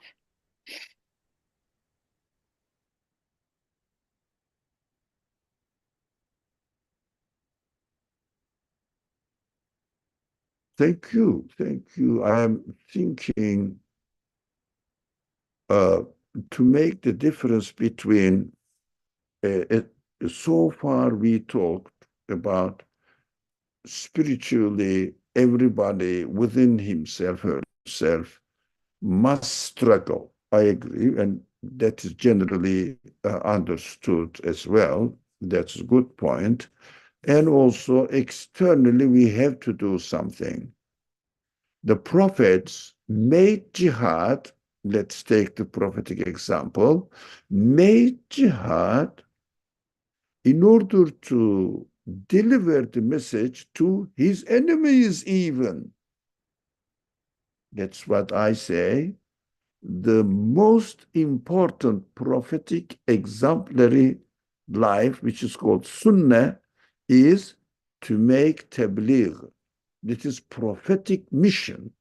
Thank you. Thank you. I am thinking to make the difference between, so far we talked about spiritually, everybody within himself, herself, must struggle. I agree, and that is generally understood as well. That's a good point. And also externally, we have to do something. The prophets made jihad, let's take the prophetic example, made jihad in order to deliver the message to his enemies even. That's what I say. The most important prophetic exemplary life, which is called Sunnah, is to make tabligh. This is prophetic mission.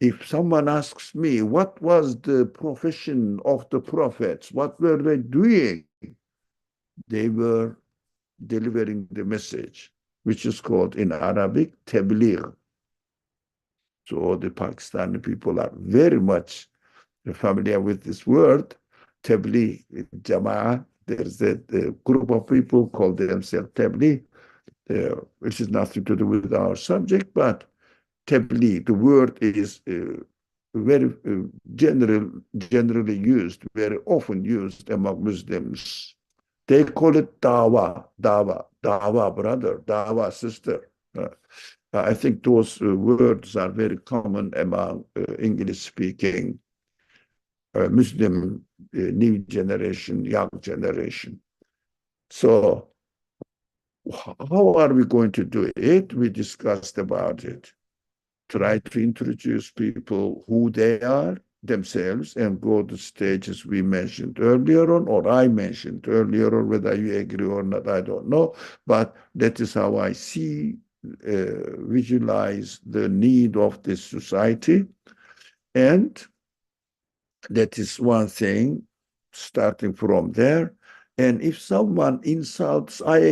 If someone asks me, what was the profession of the prophets? What were they doing? They were delivering the message, which is called in Arabic, tabligh. So the Pakistani people are very much familiar with this word, tabligh, jama'ah. There's a group of people call themselves tabligh, which is nothing to do with our subject, but tabligh, the word is very generally used, very often used among Muslims. They call it dawa, brother, dawa, sister. I think those words are very common among English-speaking Muslim new generation, young generation. So how are we going to do it? We discussed about it. Try to introduce people who they are themselves and go to stages we mentioned earlier on, or I mentioned earlier on, whether you agree or not, I don't know. But that is how I see, visualize the need of this society. And That is one thing, starting from there. And if someone insults God,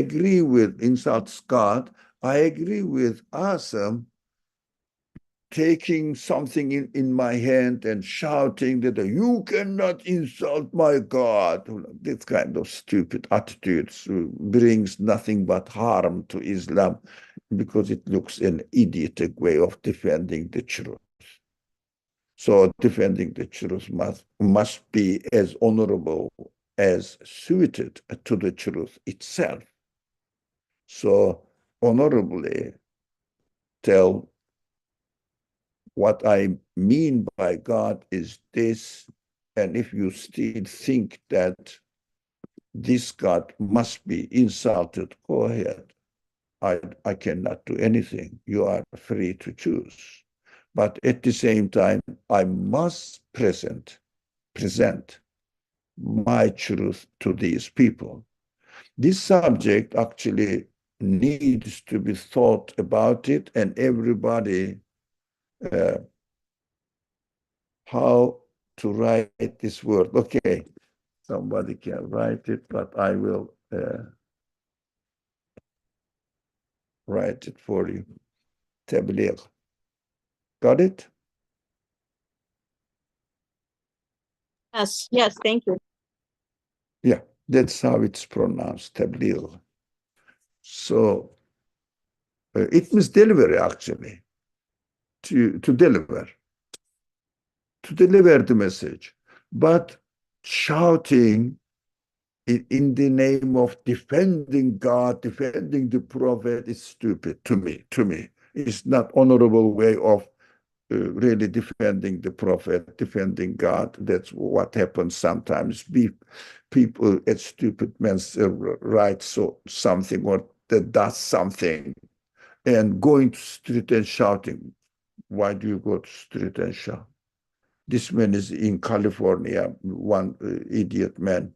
I agree with Asim taking something in my hand and shouting that you cannot insult my God. This kind of stupid attitudes brings nothing but harm to Islam because it looks an idiotic way of defending the truth. So defending the truth must be as honorable as suited to the truth itself. So honorably tell what I mean by God is this, and if you still think that this God must be insulted, go ahead. I cannot do anything. You are free to choose. But at the same time, I must present my truth to these people. This subject actually needs to be thought about it, and everybody how to write this word. Okay, somebody can write it, but I will write it for you. Tabligh. Got it? Yes, thank you. Yeah, that's how it's pronounced, tabligh. So it means delivery, actually, to deliver the message. But shouting in the name of defending God, defending the prophet is stupid to me. It's not honorable way of really defending the prophet, defending God. That's what happens sometimes. People at stupid men write something or that does something and going to street and shouting. Why do you go to street and shout? This man is in California, one idiot man,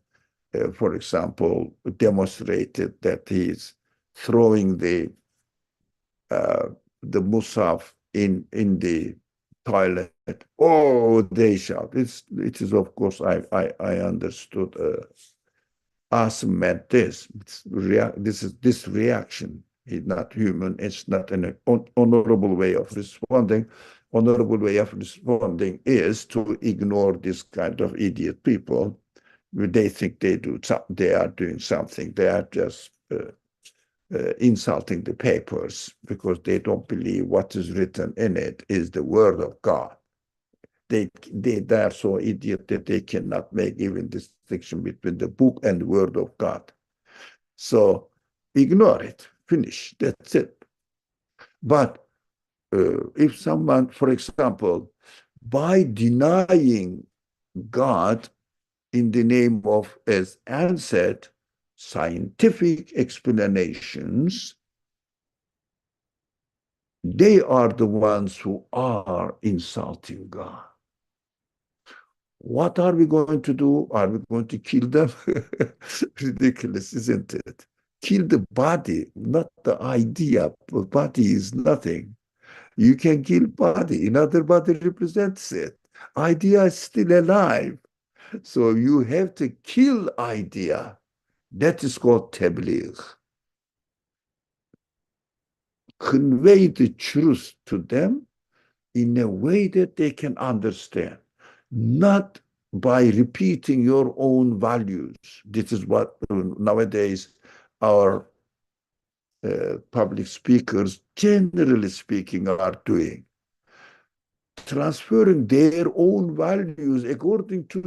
for example, demonstrated that he's throwing the Musaf in the toilet. Oh, they shout. It is of course I understood. Asim meant this. This reaction is not human. It's not an honorable way of responding. Honorable way of responding is to ignore this kind of idiot people. They think they are doing something. They are just insulting the papers because they don't believe what is written in it is the word of God. They are so idiot that they cannot make even distinction between the book and the word of God. So ignore it. Finish. That's it. But if someone, for example, by denying God in the name of, as Anne said, scientific explanations, they are the ones who are insulting God. What are we going to do? Are we going to kill them? Ridiculous, isn't it? Kill the body, not the idea. The body is nothing. You can kill body. Another body represents it. Idea is still alive. So you have to kill idea. That is called tabligh. Convey the truth to them in a way that they can understand, not by repeating your own values. This is what nowadays our public speakers, generally speaking, are doing. Transferring their own values according to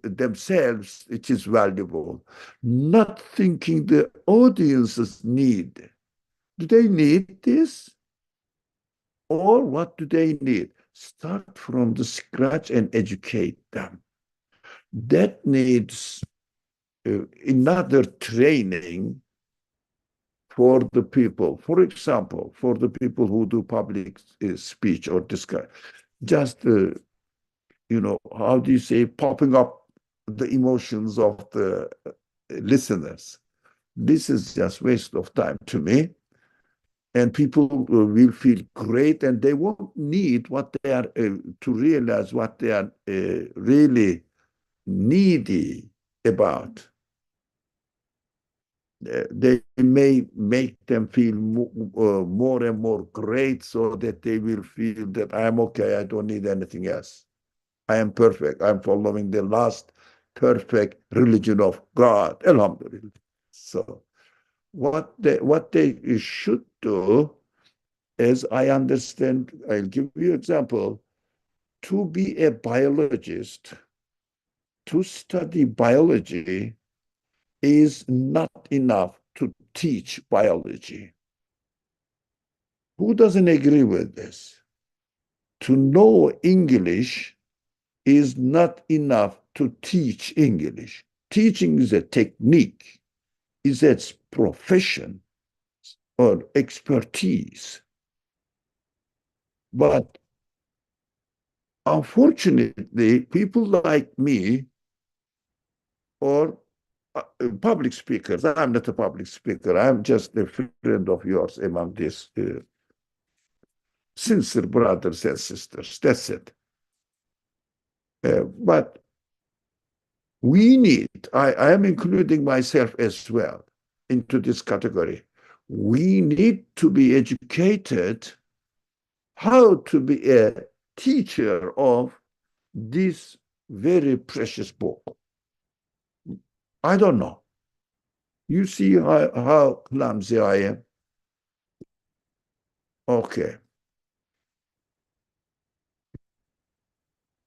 themselves, it is valuable. Not thinking the audience's need. Do they need this? Or what do they need? Start from the scratch and educate them. That needs another training for the people. For example, for the people who do public speech or discuss, just, how do you say, popping up the emotions of the listeners. This is just waste of time to me. and people will feel great, and they won't need what they are to realize what they are really needy about. They may make them feel more and more great, so that they will feel that I'm okay, I don't need anything else. I am perfect. I'm following the last perfect religion of God. Alhamdulillah. So what they should do, as I understand, I'll give you an example. To be a biologist, to study biology is not enough to teach biology. Who doesn't agree with this? To know English is not enough to teach English. Teaching is a technique, is a profession or expertise. But unfortunately, people like me or public speakers, I'm not a public speaker, I'm just a friend of yours among these sincere brothers and sisters. That's it. But we need, I am including myself as well into this category. We need to be educated how to be a teacher of this very precious book. I don't know. You see how clumsy I am? Okay.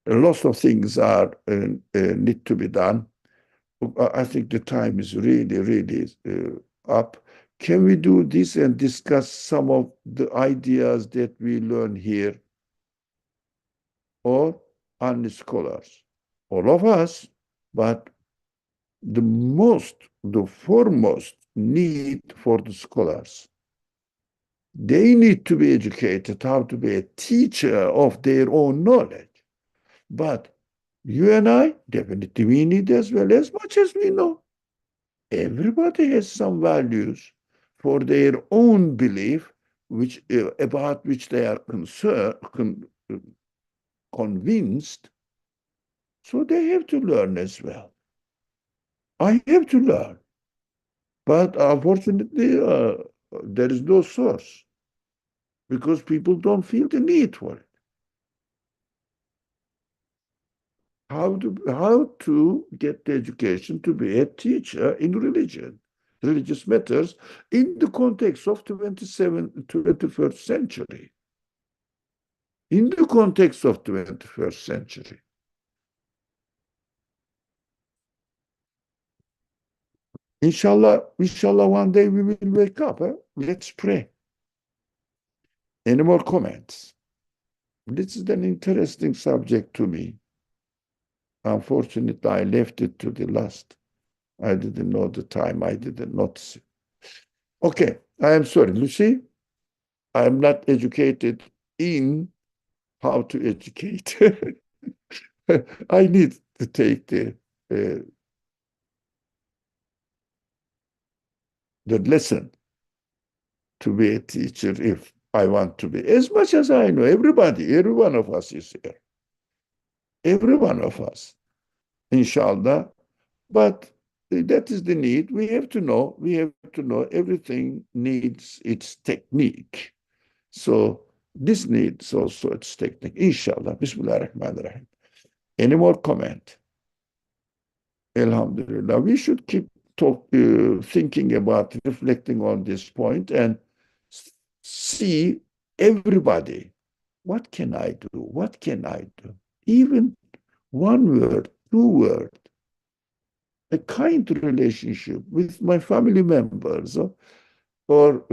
Lots of things are need to be done. I think the time is really, really up. Can we do this and discuss some of the ideas that we learn here, or only scholars? All of us, but the foremost need for the scholars. They need to be educated how to be a teacher of their own knowledge. But you and I, definitely we need as well, as much as we know. Everybody has some values for their own belief, which about which they are convinced. So they have to learn as well. I have to learn. But unfortunately, there is no source because people don't feel the need for it. How to get the education to be a teacher in religion, religious matters, in the context of 21st century. In the context of 21st century. Inshallah, one day we will wake up. Let's pray. Any more comments? This is an interesting subject to me. Unfortunately, I left it to the last. I didn't know the time. I didn't notice it. Okay, I am sorry, Lucy. I am not educated in how to educate. I need to take the lesson to be a teacher if I want to be. As much as I know, every one of us is here. Every one of us, inshallah. But that is the need. We have to know everything needs its technique. So this needs also its technique. Inshallah. Bismillah ar-Rahman ar-Rahim. Any more comment? Alhamdulillah. We should keep thinking about, reflecting on this point and see everybody. What can I do? What can I do? Even one word, two words, a kind relationship with my family members, or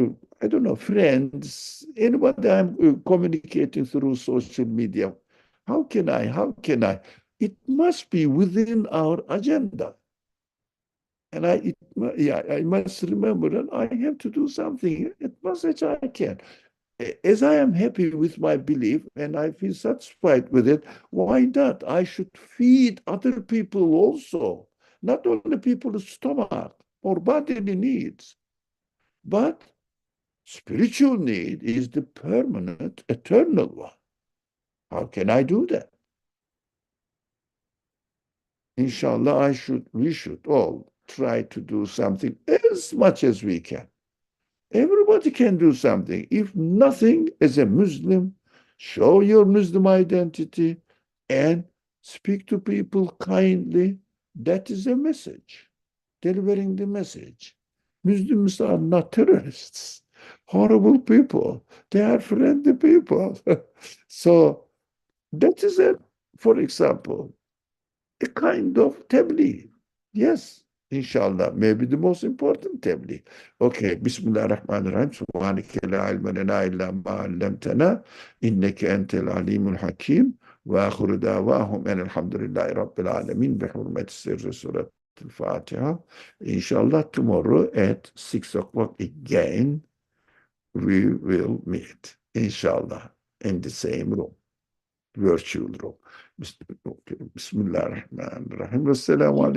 I don't know, friends, anybody I'm communicating through social media. How can I? It must be within our agenda. And I must remember that I have to do something as much as I can. As I am happy with my belief and I feel satisfied with it, why not? I should feed other people also, not only people's stomach or bodily needs, but Spiritual need is the permanent, eternal one. How can I do that? Inshallah, we should all try to do something as much as we can. Everybody can do something. If nothing, as a Muslim, show your Muslim identity and speak to people kindly. That is a message, delivering the message. Muslims are not terrorists, horrible people. They are friendly people. So that is, for example, a kind of tabligh. Yes, inshallah, maybe the most important tabligh. Okay, Bismillahirrahmanirrahim. Subhaneke la ilma lana illa ma 'allamtana inneke entel alimul hakim. Ve ahiru davahum enelhamdülillahi rabbil alamin bi hurmeti sirri surat al-Fatiha. Inshallah, tomorrow at 6 o'clock again, we will meet, inshallah, in the same room, virtual room. Bismillahirrahmanirrahim. Vesselamu aleykum.